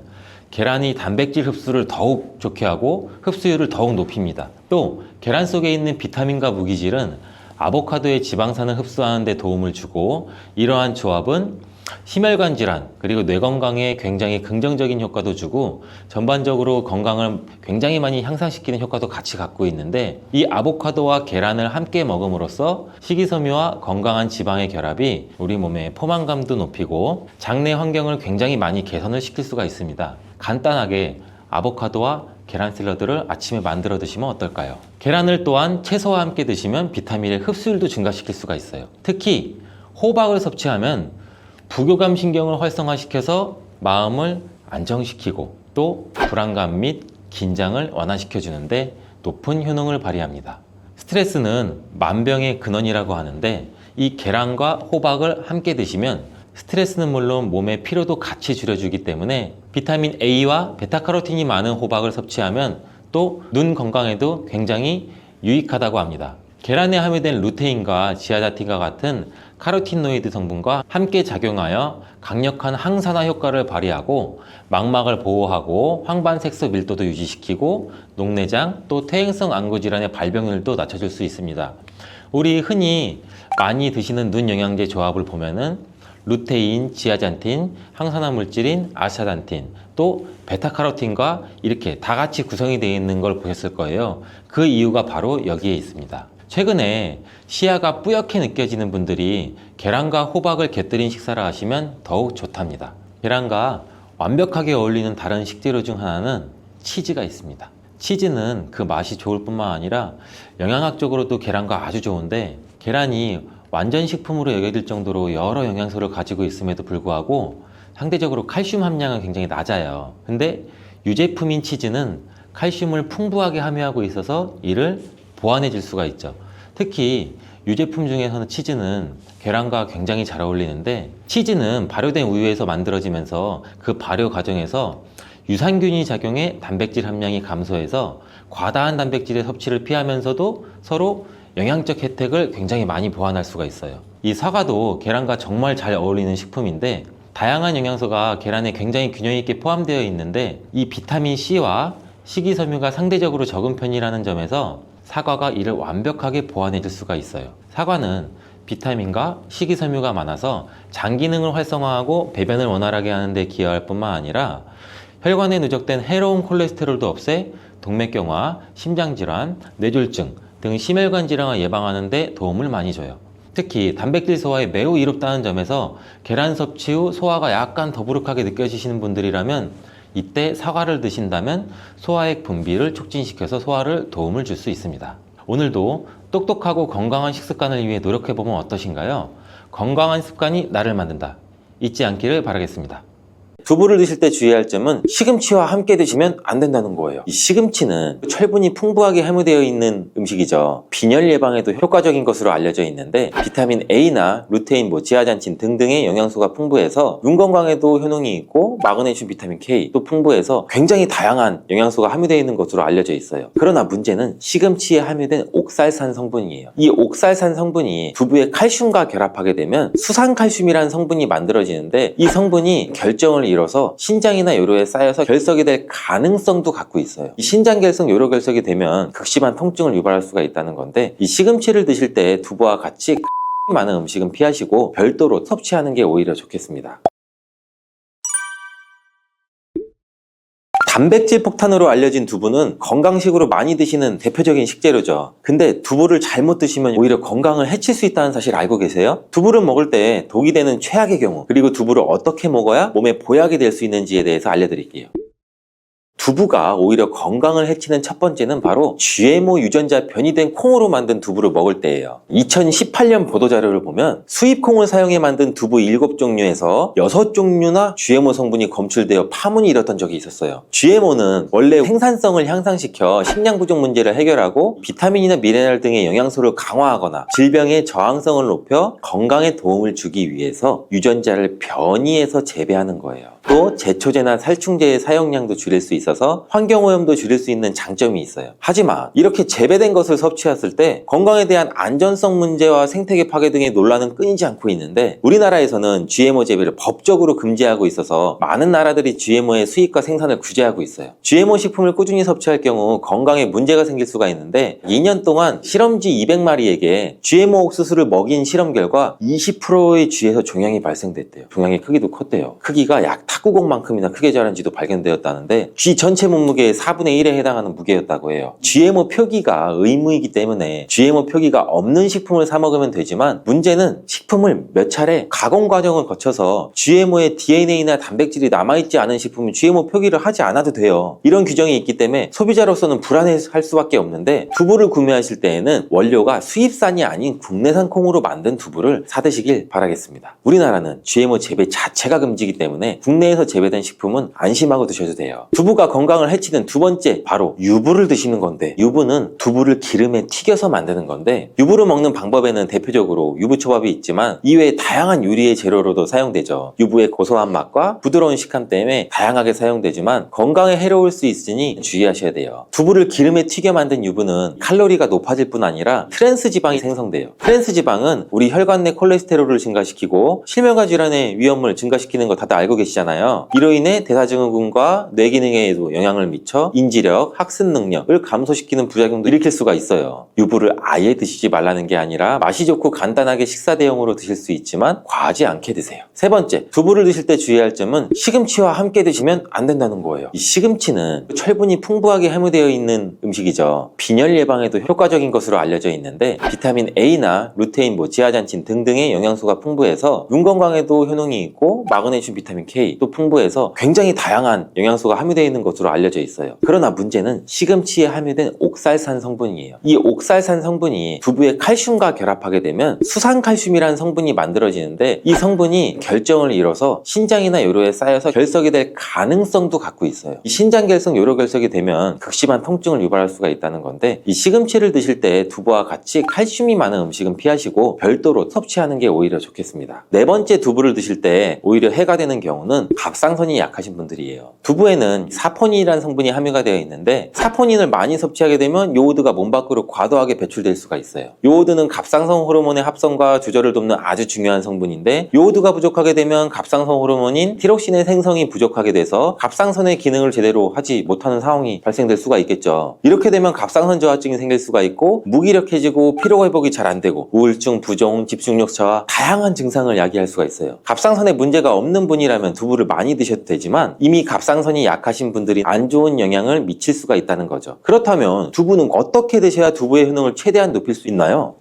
계란이 단백질 흡수를 더욱 좋게 하고 흡수율을 더욱 높입니다. 또 계란 속에 있는 비타민과 무기질은 아보카도의 지방산을 흡수하는 데 도움을 주고 이러한 조합은 심혈관 질환 그리고 뇌 건강에 굉장히 긍정적인 효과도 주고 전반적으로 건강을 굉장히 많이 향상시키는 효과도 같이 갖고 있는데 이 아보카도와 계란을 함께 먹음으로써 식이섬유와 건강한 지방의 결합이 우리 몸의 포만감도 높이고 장내 환경을 굉장히 많이 개선을 시킬 수가 있습니다. 간단하게 아보카도와 계란 샐러드를 아침에 만들어 드시면 어떨까요? 계란을 또한 채소와 함께 드시면 비타민의 흡수율도 증가시킬 수가 있어요. 특히 호박을 섭취하면 부교감 신경을 활성화시켜서 마음을 안정시키고 또 불안감 및 긴장을 완화시켜 주는데 높은 효능을 발휘합니다. 스트레스는 만병의 근원이라고 하는데 이 계란과 호박을 함께 드시면 스트레스는 물론 몸의 피로도 같이 줄여주기 때문에 비타민 A와 베타카로틴이 많은 호박을 섭취하면 또 눈 건강에도 굉장히 유익하다고 합니다. 계란에 함유된 루테인과 지아자틴과 같은 카로티노이드 성분과 함께 작용하여 강력한 항산화 효과를 발휘하고 망막을 보호하고 황반색소 밀도도 유지시키고 녹내장 또 퇴행성 안구 질환의 발병률도 낮춰줄 수 있습니다. 우리 흔히 많이 드시는 눈 영양제 조합을 보면은 루테인, 지아잔틴, 항산화 물질인 아스타잔틴, 또 베타카로틴과 이렇게 다 같이 구성이 되어 있는 걸 보셨을 거예요. 그 이유가 바로 여기에 있습니다. 최근에 시야가 뿌옇게 느껴지는 분들이 계란과 호박을 곁들인 식사를 하시면 더욱 좋답니다. 계란과 완벽하게 어울리는 다른 식재료 중 하나는 치즈가 있습니다. 치즈는 그 맛이 좋을 뿐만 아니라 영양학적으로도 계란과 아주 좋은데 계란이 완전 식품으로 여겨질 정도로 여러 영양소를 가지고 있음에도 불구하고 상대적으로 칼슘 함량은 굉장히 낮아요. 근데 유제품인 치즈는 칼슘을 풍부하게 함유하고 있어서 이를 보완해 줄 수가 있죠. 특히 유제품 중에서는 치즈는 계란과 굉장히 잘 어울리는데 치즈는 발효된 우유에서 만들어지면서 그 발효 과정에서 유산균이 작용해 단백질 함량이 감소해서 과다한 단백질의 섭취를 피하면서도 서로 영양적 혜택을 굉장히 많이 보완할 수가 있어요. 이 사과도 계란과 정말 잘 어울리는 식품인데 다양한 영양소가 계란에 굉장히 균형 있게 포함되어 있는데 이 비타민 C와 식이섬유가 상대적으로 적은 편이라는 점에서 사과가 이를 완벽하게 보완해 줄 수가 있어요. 사과는 비타민과 식이섬유가 많아서 장 기능을 활성화하고 배변을 원활하게 하는 데 기여할 뿐만 아니라 혈관에 누적된 해로운 콜레스테롤도 없애 동맥경화, 심장질환, 뇌졸중 등 심혈관 질환을 예방하는 데 도움을 많이 줘요. 특히 단백질 소화에 매우 이롭다는 점에서 계란 섭취 후 소화가 약간 더부룩하게 느껴지시는 분들이라면 이때 사과를 드신다면 소화액 분비를 촉진시켜서 소화를 도움을 줄 수 있습니다. 오늘도 똑똑하고 건강한 식습관을 위해 노력해보면 어떠신가요? 건강한 습관이 나를 만든다. 잊지 않기를 바라겠습니다. 두부를 드실 때 주의할 점은 시금치와 함께 드시면 안 된다는 거예요. 이 시금치는 철분이 풍부하게 함유되어 있는 음식이죠. 빈혈 예방에도 효과적인 것으로 알려져 있는데 비타민 A나 루테인, 지아잔틴 등등의 영양소가 풍부해서 눈 건강에도 효능이 있고 마그네슘, 비타민 K 또 풍부해서 굉장히 다양한 영양소가 함유되어 있는 것으로 알려져 있어요. 그러나 문제는 시금치에 함유된 옥살산 성분이에요. 이 옥살산 성분이 두부의 칼슘과 결합하게 되면 수산칼슘이라는 성분이 만들어지는데 이 성분이 결정을 이뤄서 신장이나 요로에 쌓여서 결석이 될 가능성도 갖고 있어요. 이 신장 결석, 요로 결석이 되면 극심한 통증을 유발할 수가 있다는 건데 이 시금치를 드실 때 두부와 같이 많은 음식은 피하시고 별도로 섭취하는 게 오히려 좋겠습니다. 단백질 폭탄으로 알려진 두부는 건강식으로 많이 드시는 대표적인 식재료죠. 근데 두부를 잘못 드시면 오히려 건강을 해칠 수 있다는 사실 알고 계세요? 두부를 먹을 때 독이 되는 최악의 경우, 그리고 두부를 어떻게 먹어야 몸에 보약이 될 수 있는지에 대해서 알려드릴게요. 두부가 오히려 건강을 해치는 첫 번째는 바로 GMO 유전자 변이된 콩으로 만든 두부를 먹을 때예요. 2018년 보도자료를 보면 수입 콩을 사용해 만든 두부 7종류에서 6종류나 GMO 성분이 검출되어 파문이 일었던 적이 있었어요. GMO는 원래 생산성을 향상시켜 식량 부족 문제를 해결하고 비타민이나 미네랄 등의 영양소를 강화하거나 질병의 저항성을 높여 건강에 도움을 주기 위해서 유전자를 변이해서 재배하는 거예요. 또 제초제나 살충제의 사용량도 줄일 수 있어서 환경오염도 줄일 수 있는 장점이 있어요. 하지만 이렇게 재배된 것을 섭취했을 때 건강에 대한 안전성 문제와 생태계 파괴 등의 논란은 끊이지 않고 있는데, 우리나라에서는 GMO 재배를 법적으로 금지하고 있어서 많은 나라들이 GMO의 수입과 생산을 규제하고 있어요. GMO 식품을 꾸준히 섭취할 경우 건강에 문제가 생길 수가 있는데, 2년 동안 실험쥐 200마리에게 GMO 옥수수를 먹인 실험 결과 20%의 쥐에서 종양이 발생됐대요. 종양의 크기도 컸대요. 크기가 약 탁구공만큼이나 크게 자란 쥐도 발견되었다는데, 쥐 전체 몸무게의 4분의 1에 해당하는 무게였다고 해요. GMO 표기가 의무이기 때문에 GMO 표기가 없는 식품을 사 먹으면 되지만, 문제는 식품을 몇 차례 가공 과정을 거쳐서 GMO의 DNA나 단백질이 남아있지 않은 식품은 GMO 표기를 하지 않아도 돼요. 이런 규정이 있기 때문에 소비자로서는 불안해할 수밖에 없는데, 두부를 구매하실 때에는 원료가 수입산이 아닌 국내산 콩으로 만든 두부를 사드시길 바라겠습니다. 우리나라는 GMO 재배 자체가 금지이기 때문에 국내에서 재배된 식품은 안심하고 드셔도 돼요. 두부가 건강을 해치는 두 번째, 바로 유부를 드시는 건데, 유부는 두부를 기름에 튀겨서 만드는 건데, 유부를 먹는 방법에는 대표적으로 유부초밥이 있지만 이외에 다양한 요리의 재료로도 사용되죠. 유부의 고소한 맛과 부드러운 식감 때문에 다양하게 사용되지만 건강에 해로울 수 있으니 주의하셔야 돼요. 두부를 기름에 튀겨 만든 유부는 칼로리가 높아질 뿐 아니라 트랜스 지방이 생성돼요. 트랜스 지방은 우리 혈관 내 콜레스테롤을 증가시키고 실명과 질환의 위험을 증가시키는 거 다들 알고 계시잖아요. 이로 인해 대사증후군과 뇌 기능에도 영향을 미쳐 인지력, 학습 능력을 감소시키는 부작용도 일으킬 수가 있어요. 유부를 아예 드시지 말라는 게 아니라 맛이 좋고 간단하게 식사 대용으로 드실 수 있지만 과하지 않게 드세요. 세 번째, 두부를 드실 때 주의할 점은 시금치와 함께 드시면 안 된다는 거예요. 이 시금치는 철분이 풍부하게 함유되어 있는 음식이죠. 빈혈 예방에도 효과적인 것으로 알려져 있는데, 비타민 A나 루테인, 지아잔틴 등등의 영양소가 풍부해서 눈 건강에도 효능이 있고, 마그네슘, 비타민 K 또 풍부해서 굉장히 다양한 영양소가 함유되어 있는 것으로 알려져 있어요. 그러나 문제는 시금치에 함유된 옥살산 성분이에요. 이 옥살산 성분이 두부의 칼슘과 결합하게 되면 수산칼슘이라는 성분이 만들어지는데, 이 성분이 결정을 잃어서 신장이나 요로에 쌓여서 결석이 될 가능성도 갖고 있어요. 이 신장 결석, 요로 결석이 되면 극심한 통증을 유발할 수가 있다는 건데, 이 시금치를 드실 때 두부와 같이 칼슘이 많은 음식은 피하시고 별도로 섭취하는 게 오히려 좋겠습니다. 네 번째, 두부를 드실 때 오히려 해가 되는 경우는 갑상선이 약하신 분들이에요. 두부에는 사포닌이라는 성분이 함유가 되어 있는데, 사포닌을 많이 섭취하게 되면 요오드가 몸 밖으로 과도하게 배출될 수가 있어요. 요오드는 갑상선 호르몬의 합성과 조절을 돕는 아주 중요한 성분인데, 요오드가 부족하게 되면 갑상선 호르몬인 티록신의 생성이 부족하게 돼서 갑상선의 기능을 제대로 하지 못하는 상황이 발생될 수가 있겠죠. 이렇게 되면 갑상선 저하증이 생길 수가 있고, 무기력해지고 피로 회복이 잘 안 되고 우울증, 부종, 집중력 저하, 다양한 증상을 야기할 수가 있어요. 갑상선에 문제가 없는 분이라면 두부를 많이 드셔도 되지만, 이미 갑상선이 약하신 분들이 안 좋은 영향을 미칠 수가 있다는 거죠. 그렇다면 두부는 어떻게 드셔야 두부의 효능을 최대한 높일 수 있나요?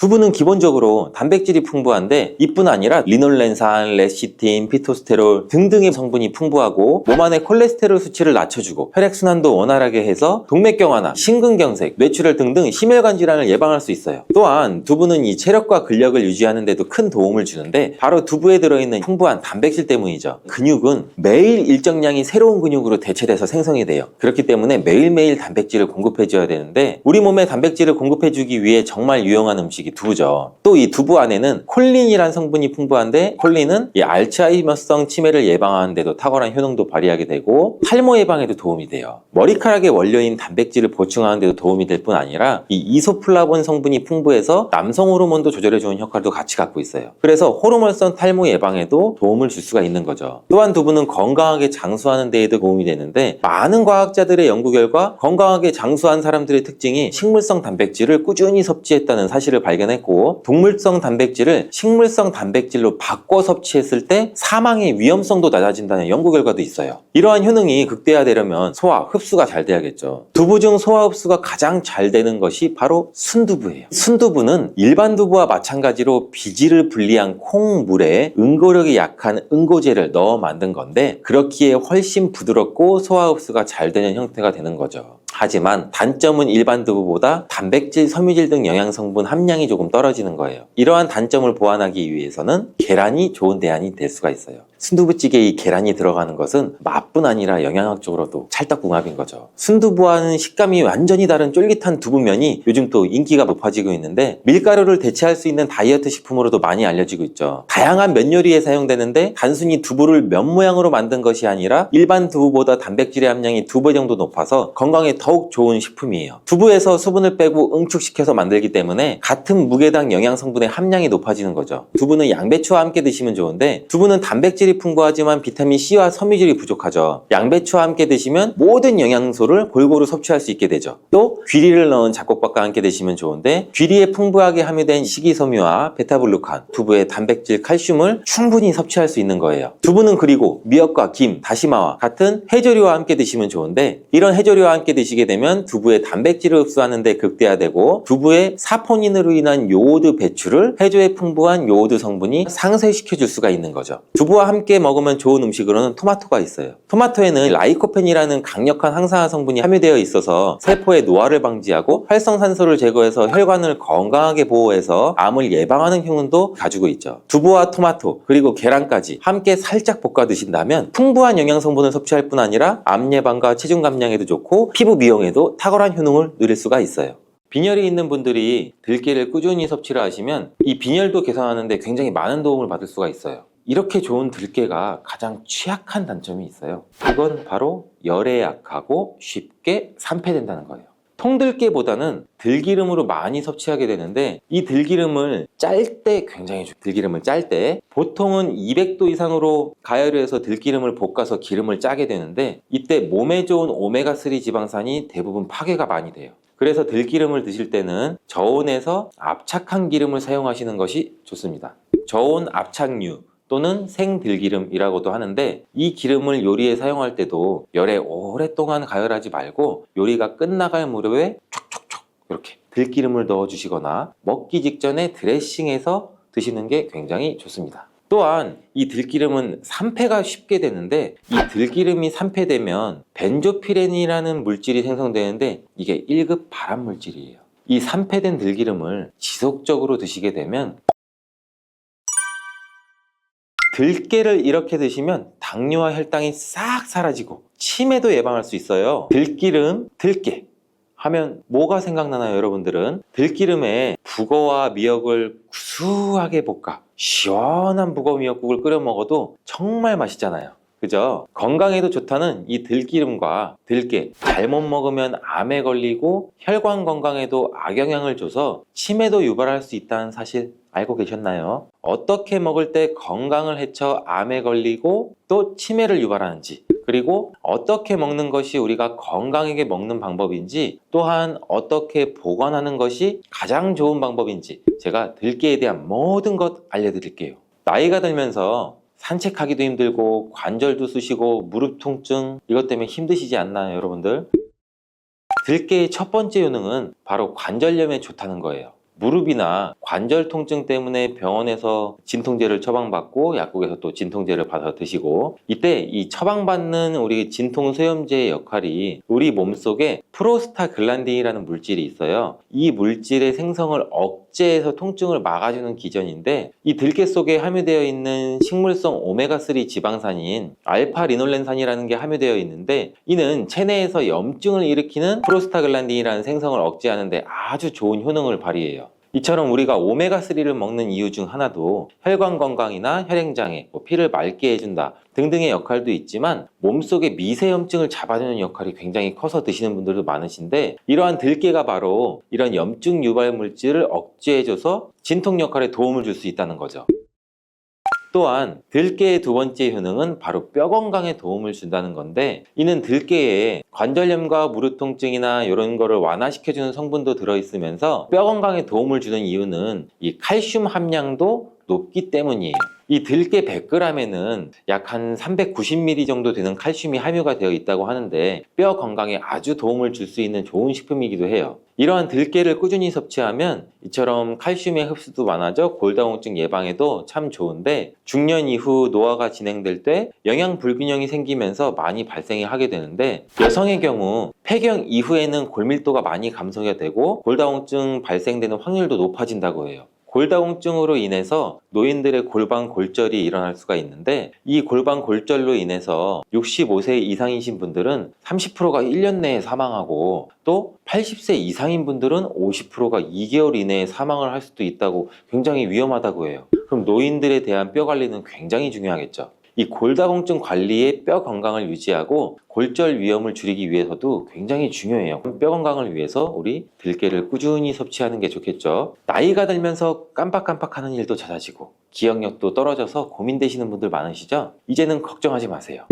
두부는 기본적으로 단백질이 풍부한데, 이뿐 아니라 리놀렌산, 레시틴, 피토스테롤 등등의 성분이 풍부하고, 몸 안의 콜레스테롤 수치를 낮춰주고 혈액순환도 원활하게 해서 동맥경화나 심근경색, 뇌출혈 등등 심혈관 질환을 예방할 수 있어요. 또한 두부는 이 체력과 근력을 유지하는 데도 큰 도움을 주는데, 바로 두부에 들어있는 풍부한 단백질 때문이죠. 근육은 매일 일정량이 새로운 근육으로 대체돼서 생성이 돼요. 그렇기 때문에 매일매일 단백질을 공급해줘야 되는데, 우리 몸에 단백질을 공급해주기 위해 정말 유용한 음식이 두부죠. 또 이 두부 안에는 콜린이라는 성분이 풍부한데, 콜린은 이 알츠하이머성 치매를 예방하는 데도 탁월한 효능도 발휘하게 되고, 탈모 예방에도 도움이 돼요. 머리카락의 원료인 단백질을 보충하는 데도 도움이 될 뿐 아니라, 이 이소플라본 성분이 풍부해서 남성 호르몬도 조절해주는 효과도 같이 갖고 있어요. 그래서 호르몬성 탈모 예방에도 도움을 줄 수가 있는 거죠. 또한 두부는 건강하게 장수하는 데에도 도움이 되는데, 많은 과학자들의 연구 결과 건강하게 장수한 사람들의 특징이 식물성 단백질을 꾸준히 섭취했다는 사실을 발견했습니다. 발견했고, 동물성 단백질을 식물성 단백질로 바꿔 섭취했을 때 사망의 위험성도 낮아진다는 연구 결과도 있어요. 이러한 효능이 극대화되려면 소화, 흡수가 잘 돼야겠죠. 두부 중 소화 흡수가 가장 잘 되는 것이 바로 순두부예요. 순두부는 일반 두부와 마찬가지로 비질을 분리한 콩물에 응고력이 약한 응고제를 넣어 만든 건데, 그렇기에 훨씬 부드럽고 소화 흡수가 잘 되는 형태가 되는 거죠. 하지만 단점은 일반 두부보다 단백질, 섬유질 등 영양성분 함량이 조금 떨어지는 거예요. 이러한 단점을 보완하기 위해서는 계란이 좋은 대안이 될 수가 있어요. 순두부찌개에 이 계란이 들어가는 것은 맛뿐 아니라 영양학적으로도 찰떡궁합인 거죠. 순두부와는 식감이 완전히 다른 쫄깃한 두부면이 요즘 또 인기가 높아지고 있는데, 밀가루를 대체할 수 있는 다이어트 식품으로도 많이 알려지고 있죠. 다양한 면 요리에 사용되는데 단순히 두부를 면 모양으로 만든 것이 아니라 일반 두부보다 단백질의 함량이 2배 정도 높아서 건강에 더욱 좋은 식품이에요. 두부에서 수분을 빼고 응축시켜서 만들기 때문에 같은 무게당 영양 성분의 함량이 높아지는 거죠. 두부는 양배추와 함께 드시면 좋은데, 두부는 단백질이 풍부하지만 비타민C와 섬유질이 부족하죠. 양배추와 함께 드시면 모든 영양소를 골고루 섭취할 수 있게 되죠. 또 귀리를 넣은 잡곡밥과 함께 드시면 좋은데, 귀리에 풍부하게 함유된 식이섬유와 베타블루칸, 두부의 단백질, 칼슘을 충분히 섭취할 수 있는 거예요. 두부는 그리고 미역과 김, 다시마와 같은 해조류와 함께 드시면 좋은데, 이런 해조류와 함께 드시게 되면 두부의 단백질을 흡수하는 데 극대화되고, 두부의 사포닌으로 인한 요오드 배출을 해조에 풍부한 요오드 성분이 상쇄시켜 줄 수가 있는 거죠. 두부와 함께 먹으면 좋은 음식으로는 토마토가 있어요. 토마토에는 라이코펜이라는 강력한 항산화 성분이 함유되어 있어서 세포의 노화를 방지하고 활성산소를 제거해서 혈관을 건강하게 보호해서 암을 예방하는 효능도 가지고 있죠. 두부와 토마토 그리고 계란까지 함께 살짝 볶아 드신다면 풍부한 영양 성분을 섭취할 뿐 아니라 암 예방과 체중 감량에도 좋고 피부 미용에도 탁월한 효능을 누릴 수가 있어요. 빈혈이 있는 분들이 들깨를 꾸준히 섭취를 하시면 이 빈혈도 개선하는 데 굉장히 많은 도움을 받을 수가 있어요. 이렇게 좋은 들깨가 가장 취약한 단점이 있어요. 그건 바로 열에 약하고 쉽게 산패된다는 거예요. 통들깨보다는 들기름으로 많이 섭취하게 되는데, 이 들기름을 짤 때 굉장히 좋아요. 들기름을 짤 때 보통은 200도 이상으로 가열을 해서 들기름을 볶아서 기름을 짜게 되는데, 이때 몸에 좋은 오메가3 지방산이 대부분 파괴가 많이 돼요. 그래서 들기름을 드실 때는 저온에서 압착한 기름을 사용하시는 것이 좋습니다. 저온 압착류 또는 생들기름이라고도 하는데, 이 기름을 요리에 사용할 때도 열에 오랫동안 가열하지 말고 요리가 끝나갈 무렵에 촉촉촉 이렇게 들기름을 넣어 주시거나 먹기 직전에 드레싱해서 드시는 게 굉장히 좋습니다. 또한 이 들기름은 산패가 쉽게 되는데, 이 들기름이 산패되면 벤조피렌이라는 물질이 생성되는데, 이게 1급 발암 물질이에요. 이 산패된 들기름을 지속적으로 드시게 되면, 들깨를 이렇게 드시면 당뇨와 혈당이 싹 사라지고 치매도 예방할 수 있어요. 들기름, 들깨 하면 뭐가 생각나나요, 여러분들은? 들기름에 북어와 미역을 구수하게 볶아 시원한 북어 미역국을 끓여 먹어도 정말 맛있잖아요. 그죠? 건강에도 좋다는 이 들기름과 들깨 잘못 먹으면 암에 걸리고 혈관 건강에도 악영향을 줘서 치매도 유발할 수 있다는 사실 알고 계셨나요? 어떻게 먹을 때 건강을 해쳐 암에 걸리고 또 치매를 유발하는지, 그리고 어떻게 먹는 것이 우리가 건강하게 먹는 방법인지, 또한 어떻게 보관하는 것이 가장 좋은 방법인지 제가 들깨에 대한 모든 것 알려드릴게요. 나이가 들면서 산책하기도 힘들고 관절도 쑤시고 무릎 통증 이것 때문에 힘드시지 않나요, 여러분들? 들깨의 첫 번째 효능은 바로 관절염에 좋다는 거예요. 무릎이나 관절 통증 때문에 병원에서 진통제를 처방받고 약국에서 또 진통제를 받아 드시고, 이때 이 처방받는 우리 진통소염제의 역할이 우리 몸속에 프로스타글란딘이라는 물질이 있어요. 이 물질의 생성을 억제해서 통증을 막아주는 기전인데, 이 들깨 속에 함유되어 있는 식물성 오메가3 지방산인 알파리놀렌산이라는 게 함유되어 있는데, 이는 체내에서 염증을 일으키는 프로스타글란딘이라는 생성을 억제하는 데 아주 좋은 효능을 발휘해요. 이처럼 우리가 오메가3를 먹는 이유 중 하나도 혈관 건강이나 혈행장애, 피를 맑게 해준다 등등의 역할도 있지만, 몸속의 미세염증을 잡아주는 역할이 굉장히 커서 드시는 분들도 많으신데, 이러한 들깨가 바로 이런 염증 유발 물질을 억제해줘서 진통 역할에 도움을 줄 수 있다는 거죠. 또한 들깨의 두 번째 효능은 바로 뼈 건강에 도움을 준다는 건데, 이는 들깨에 관절염과 무릎 통증이나 이런 거를 완화시켜주는 성분도 들어있으면서 뼈 건강에 도움을 주는 이유는 이 칼슘 함량도 높기 때문이에요. 이 들깨 100g에는 약 한 390ml 정도 되는 칼슘이 함유가 되어 있다고 하는데, 뼈 건강에 아주 도움을 줄 수 있는 좋은 식품이기도 해요. 이러한 들깨를 꾸준히 섭취하면 이처럼 칼슘의 흡수도 많아져 골다공증 예방에도 참 좋은데, 중년 이후 노화가 진행될 때 영양 불균형이 생기면서 많이 발생이 하게 되는데, 여성의 경우 폐경 이후에는 골밀도가 많이 감소가 되고 골다공증 발생되는 확률도 높아진다고 해요. 골다공증으로 인해서 노인들의 골반 골절이 일어날 수가 있는데, 이 골반 골절로 인해서 65세 이상이신 분들은 30%가 1년 내에 사망하고, 또 80세 이상인 분들은 50%가 2개월 이내에 사망을 할 수도 있다고, 굉장히 위험하다고 해요. 그럼 노인들에 대한 뼈 관리는 굉장히 중요하겠죠. 이 골다공증 관리에 뼈 건강을 유지하고 골절 위험을 줄이기 위해서도 굉장히 중요해요. 뼈 건강을 위해서 우리 들깨를 꾸준히 섭취하는 게 좋겠죠. 나이가 들면서 깜빡깜빡하는 일도 잦아지고 기억력도 떨어져서 고민되시는 분들 많으시죠? 이제는 걱정하지 마세요.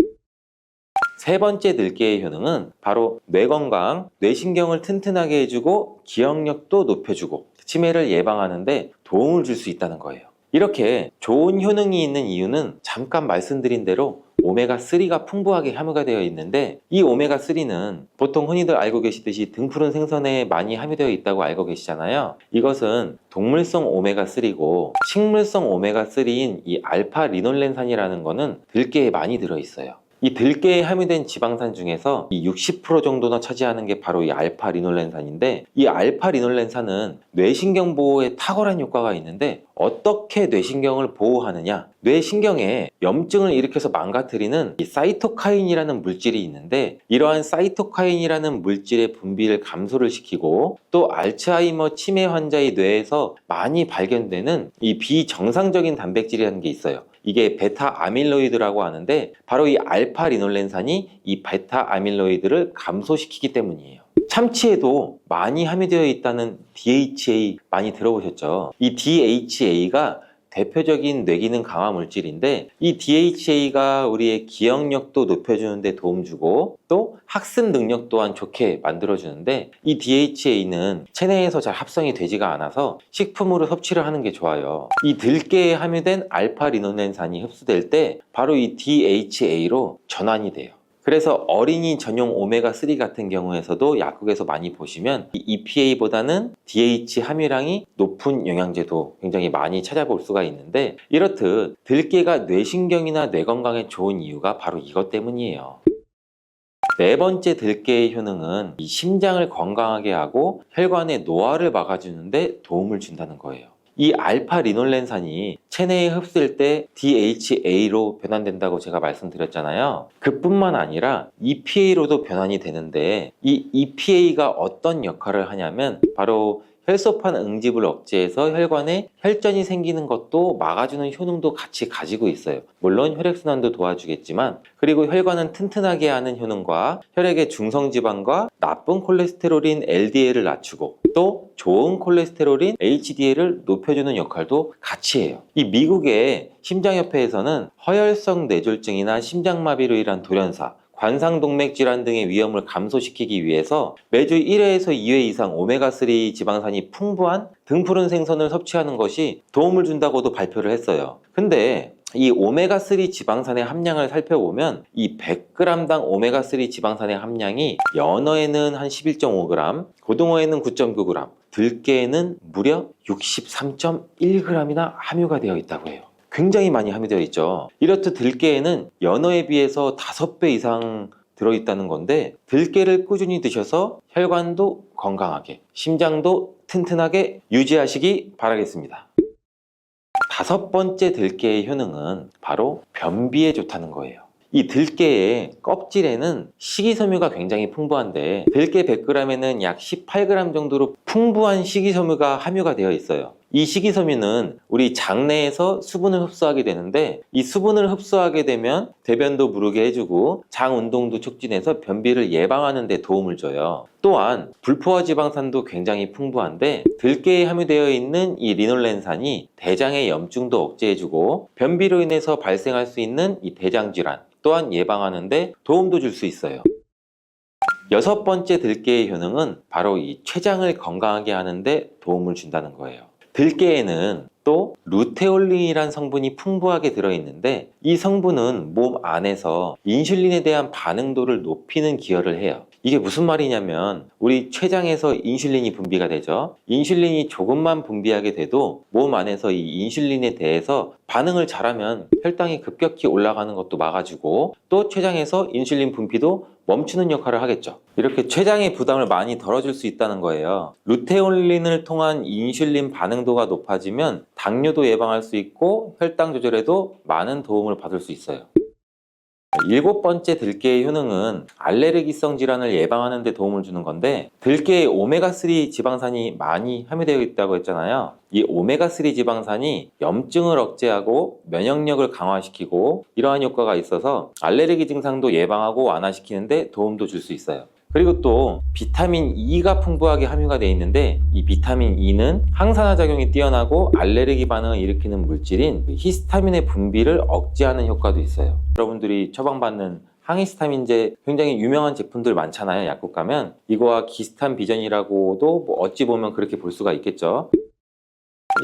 세 번째 들깨의 효능은 바로 뇌 건강, 뇌신경을 튼튼하게 해주고 기억력도 높여주고 치매를 예방하는 데 도움을 줄 수 있다는 거예요. 이렇게 좋은 효능이 있는 이유는 잠깐 말씀드린 대로 오메가3가 풍부하게 함유가 되어 있는데, 이 오메가3는 보통 흔히들 알고 계시듯이 등푸른 생선에 많이 함유되어 있다고 알고 계시잖아요. 이것은 동물성 오메가3고, 식물성 오메가3인 이 알파 리놀렌산이라는 거는 들깨에 많이 들어있어요. 이 들깨에 함유된 지방산 중에서 이 60% 정도나 차지하는 게 바로 이 알파 리놀렌산인데, 이 알파 리놀렌산은 뇌신경 보호에 탁월한 효과가 있는데, 어떻게 뇌신경을 보호하느냐? 뇌신경에 염증을 일으켜서 망가뜨리는 이 사이토카인이라는 물질이 있는데, 이러한 사이토카인이라는 물질의 분비를 감소를 시키고, 또 알츠하이머 치매 환자의 뇌에서 많이 발견되는 이 비정상적인 단백질이라는 게 있어요. 이게 베타 아밀로이드라고 하는데, 바로 이 알파 리놀렌산이 이 베타 아밀로이드를 감소시키기 때문이에요. 참치에도 많이 함유되어 있다는 DHA 많이 들어보셨죠? 이 DHA가 대표적인 뇌기능 강화 물질인데, 이 DHA가 우리의 기억력도 높여주는 데 도움 주고 또 학습 능력 또한 좋게 만들어주는데, 이 DHA는 체내에서 잘 합성이 되지가 않아서 식품으로 섭취를 하는 게 좋아요. 이 들깨에 함유된 알파 리놀렌산이 흡수될 때 바로 이 DHA로 전환이 돼요. 그래서 어린이 전용 오메가3 같은 경우에서도 약국에서 많이 보시면 이 EPA보다는 DH 함유량이 높은 영양제도 굉장히 많이 찾아볼 수가 있는데, 이렇듯 들깨가 뇌신경이나 뇌 건강에 좋은 이유가 바로 이것 때문이에요. 네 번째 들깨의 효능은 이 심장을 건강하게 하고 혈관의 노화를 막아주는 데 도움을 준다는 거예요. 이 알파 리놀렌산이 체내에 흡수될 때 DHA로 변환된다고 제가 말씀드렸잖아요. 그뿐만 아니라 EPA로도 변환이 되는데, 이 EPA가 어떤 역할을 하냐면 바로 혈소판 응집을 억제해서 혈관에 혈전이 생기는 것도 막아주는 효능도 같이 가지고 있어요. 물론 혈액순환도 도와주겠지만, 그리고 혈관은 튼튼하게 하는 효능과 혈액의 중성지방과 나쁜 콜레스테롤인 LDL을 낮추고 또 좋은 콜레스테롤인 HDL을 높여주는 역할도 같이 해요. 이 미국의 심장협회에서는 허혈성 뇌졸중이나 심장마비로 인한 돌연사, 관상동맥 질환 등의 위험을 감소시키기 위해서 매주 1회에서 2회 이상 오메가3 지방산이 풍부한 등푸른 생선을 섭취하는 것이 도움을 준다고도 발표를 했어요. 근데 이 오메가3 지방산의 함량을 살펴보면 이 100g당 오메가3 지방산의 함량이 연어에는 한 11.5g, 고등어에는 9.9g, 들깨에는 무려 63.1g이나 함유가 되어 있다고 해요. 굉장히 많이 함유되어 있죠. 이렇듯 들깨에는 연어에 비해서 5배 이상 들어있다는 건데, 들깨를 꾸준히 드셔서 혈관도 건강하게, 심장도 튼튼하게 유지하시기 바라겠습니다. 다섯 번째 들깨의 효능은 바로 변비에 좋다는 거예요. 이 들깨의 껍질에는 식이섬유가 굉장히 풍부한데, 들깨 100g에는 약 18g 정도로 풍부한 식이섬유가 함유가 되어 있어요. 이 식이섬유는 우리 장내에서 수분을 흡수하게 되는데 이 수분을 흡수하게 되면 대변도 무르게 해주고 장 운동도 촉진해서 변비를 예방하는 데 도움을 줘요. 또한 불포화 지방산도 굉장히 풍부한데 들깨에 함유되어 있는 이 리놀렌산이 대장의 염증도 억제해주고 변비로 인해서 발생할 수 있는 이 대장질환 또한 예방하는 데 도움도 줄 수 있어요. 여섯 번째 들깨의 효능은 바로 이 췌장을 건강하게 하는데 도움을 준다는 거예요. 들깨에는 또 루테올린이란 성분이 풍부하게 들어있는데 이 성분은 몸 안에서 인슐린에 대한 반응도를 높이는 기여를 해요. 이게 무슨 말이냐면 우리 췌장에서 인슐린이 분비가 되죠. 인슐린이 조금만 분비하게 돼도 몸 안에서 이 인슐린에 대해서 반응을 잘하면 혈당이 급격히 올라가는 것도 막아주고 또 췌장에서 인슐린 분비도 멈추는 역할을 하겠죠. 이렇게 췌장의 부담을 많이 덜어줄 수 있다는 거예요. 루테올린을 통한 인슐린 반응도가 높아지면 당뇨도 예방할 수 있고 혈당 조절에도 많은 도움을 받을 수 있어요. 일곱 번째 들깨의 효능은 알레르기성 질환을 예방하는 데 도움을 주는 건데 들깨에 오메가3 지방산이 많이 함유되어 있다고 했잖아요. 이 오메가3 지방산이 염증을 억제하고 면역력을 강화시키고 이러한 효과가 있어서 알레르기 증상도 예방하고 완화시키는 데 도움도 줄 수 있어요. 그리고 또 비타민 E가 풍부하게 함유가 되어 있는데 이 비타민 E는 항산화 작용이 뛰어나고 알레르기 반응을 일으키는 물질인 히스타민의 분비를 억제하는 효과도 있어요. 여러분들이 처방받는 항히스타민제 굉장히 유명한 제품들 많잖아요. 약국 가면 이거와 비슷한 비전이라고도 뭐 어찌 보면 그렇게 볼 수가 있겠죠.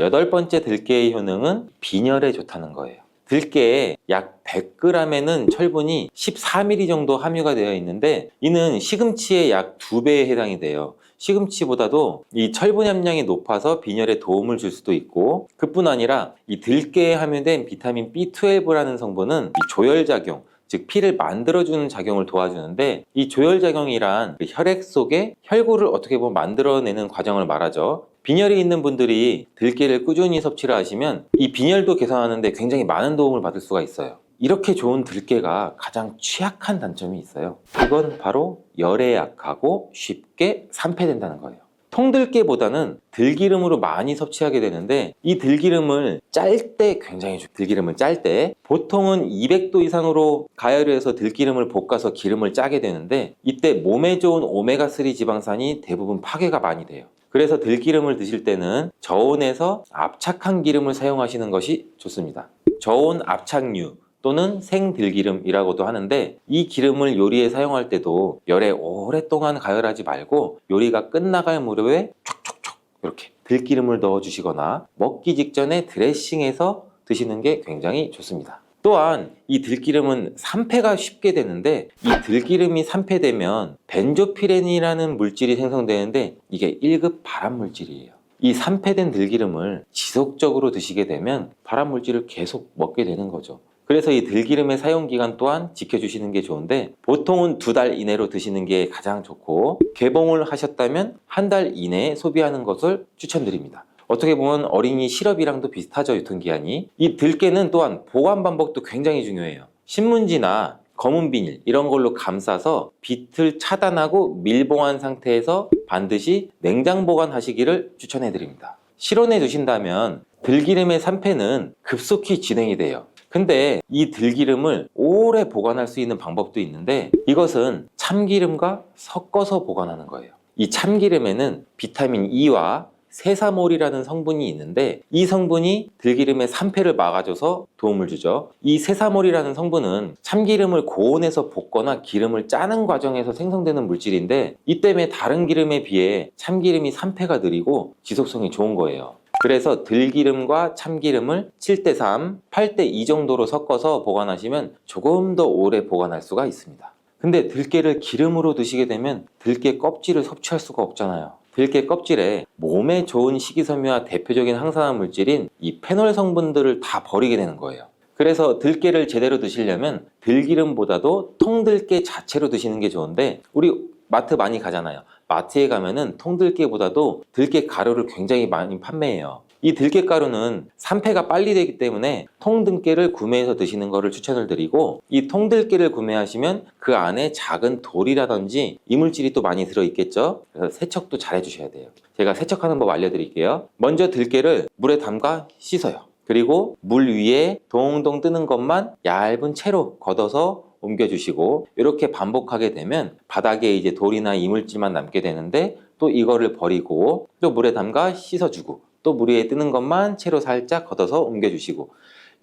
여덟 번째 들깨의 효능은 빈혈에 좋다는 거예요. 들깨에 약 100g에는 철분이 14mg 정도 함유가 되어 있는데 이는 시금치의 약 2배에 해당이 돼요. 시금치보다도 이 철분 함량이 높아서 빈혈에 도움을 줄 수도 있고 그뿐 아니라 이 들깨에 함유된 비타민 B12라는 성분은 이 조혈작용 즉 피를 만들어주는 작용을 도와주는데 이 조혈작용이란 그 혈액 속에 혈구를 어떻게 보면 만들어내는 과정을 말하죠. 빈혈이 있는 분들이 들깨를 꾸준히 섭취를 하시면 이 빈혈도 개선하는데 굉장히 많은 도움을 받을 수가 있어요. 이렇게 좋은 들깨가 가장 취약한 단점이 있어요. 그건 바로 열에 약하고 쉽게 산패된다는 거예요. 통들깨보다는 들기름으로 많이 섭취하게 되는데 이 들기름을 짤 때 굉장히 좋아요. 들기름을 짤 때 보통은 200도 이상으로 가열을 해서 들기름을 볶아서 기름을 짜게 되는데 이때 몸에 좋은 오메가3 지방산이 대부분 파괴가 많이 돼요. 그래서 들기름을 드실 때는 저온에서 압착한 기름을 사용하시는 것이 좋습니다. 저온 압착유 또는 생들기름이라고도 하는데 이 기름을 요리에 사용할 때도 열에 오랫동안 가열하지 말고 요리가 끝나갈 무렵에 촉촉촉 이렇게 들기름을 넣어 주시거나 먹기 직전에 드레싱해서 드시는 게 굉장히 좋습니다. 또한 이 들기름은 산패가 쉽게 되는데 이 들기름이 산패되면 벤조피렌이라는 물질이 생성되는데 이게 1급 발암 물질이에요. 이 산패된 들기름을 지속적으로 드시게 되면 발암 물질을 계속 먹게 되는 거죠. 그래서 이 들기름의 사용 기간 또한 지켜주시는 게 좋은데 보통은 2달 이내로 드시는 게 가장 좋고 개봉을 하셨다면 1달 이내에 소비하는 것을 추천드립니다. 어떻게 보면 어린이 시럽이랑도 비슷하죠, 유통기한이. 이 들깨는 또한 보관 방법도 굉장히 중요해요. 신문지나 검은 비닐 이런 걸로 감싸서 빛을 차단하고 밀봉한 상태에서 반드시 냉장 보관하시기를 추천해 드립니다. 실온에 두신다면 들기름의 산패는 급속히 진행이 돼요. 근데 이 들기름을 오래 보관할 수 있는 방법도 있는데 이것은 참기름과 섞어서 보관하는 거예요. 이 참기름에는 비타민 E와 세사몰이라는 성분이 있는데 이 성분이 들기름의 산패를 막아줘서 도움을 주죠. 이 세사몰이라는 성분은 참기름을 고온에서 볶거나 기름을 짜는 과정에서 생성되는 물질인데 이 때문에 다른 기름에 비해 참기름이 산패가 느리고 지속성이 좋은 거예요. 그래서 들기름과 참기름을 7:3, 8:2 정도로 섞어서 보관하시면 조금 더 오래 보관할 수가 있습니다. 근데 들깨를 기름으로 드시게 되면 들깨 껍질을 섭취할 수가 없잖아요. 들깨 껍질에 몸에 좋은 식이섬유와 대표적인 항산화 물질인 이 페놀 성분들을 다 버리게 되는 거예요. 그래서 들깨를 제대로 드시려면 들기름보다도 통들깨 자체로 드시는 게 좋은데 우리 마트 많이 가잖아요. 마트에 가면은 통들깨보다도 들깨 가루를 굉장히 많이 판매해요. 이 들깨가루는 산패가 빨리 되기 때문에 통들깨를 구매해서 드시는 것을 추천을 드리고, 이 통들깨를 구매하시면 그 안에 작은 돌이라든지 이물질이 또 많이 들어있겠죠. 그래서 세척도 잘 해주셔야 돼요. 제가 세척하는 법 알려드릴게요. 먼저 들깨를 물에 담가 씻어요. 그리고 물 위에 동동 뜨는 것만 얇은 채로 걷어서 옮겨주시고, 이렇게 반복하게 되면 바닥에 이제 돌이나 이물질만 남게 되는데, 또 이거를 버리고 또 물에 담가 씻어주고, 또 물 위에 뜨는 것만 채로 살짝 걷어서 옮겨주시고,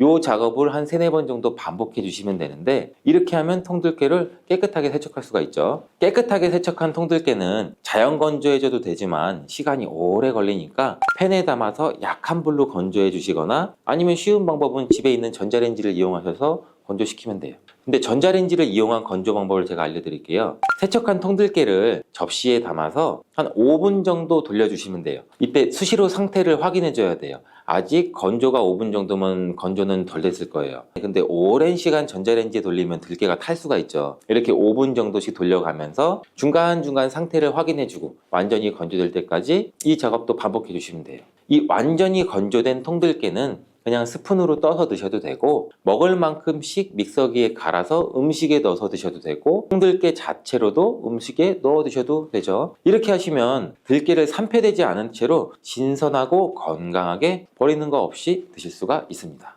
요 작업을 한 3-4번 정도 반복해 주시면 되는데, 이렇게 하면 통들깨를 깨끗하게 세척할 수가 있죠. 깨끗하게 세척한 통들깨는 자연 건조해줘도 되지만 시간이 오래 걸리니까 팬에 담아서 약한 불로 건조해 주시거나, 아니면 쉬운 방법은 집에 있는 전자레인지를 이용하셔서 건조시키면 돼요. 근데 전자레인지를 이용한 건조 방법을 제가 알려드릴게요. 세척한 통들깨를 접시에 담아서 한 5분 정도 돌려주시면 돼요. 이때 수시로 상태를 확인해 줘야 돼요. 아직 건조가 5분 정도면 건조는 덜 됐을 거예요. 근데 오랜 시간 전자레인지에 돌리면 들깨가 탈 수가 있죠. 이렇게 5분 정도씩 돌려가면서 중간중간 상태를 확인해 주고 완전히 건조될 때까지 이 작업도 반복해 주시면 돼요. 이 완전히 건조된 통들깨는 그냥 스푼으로 떠서 드셔도 되고, 먹을 만큼씩 믹서기에 갈아서 음식에 넣어서 드셔도 되고, 통들깨 자체로도 음식에 넣어 드셔도 되죠. 이렇게 하시면 들깨를 산패되지 않은 채로 신선하고 건강하게 버리는 거 없이 드실 수가 있습니다.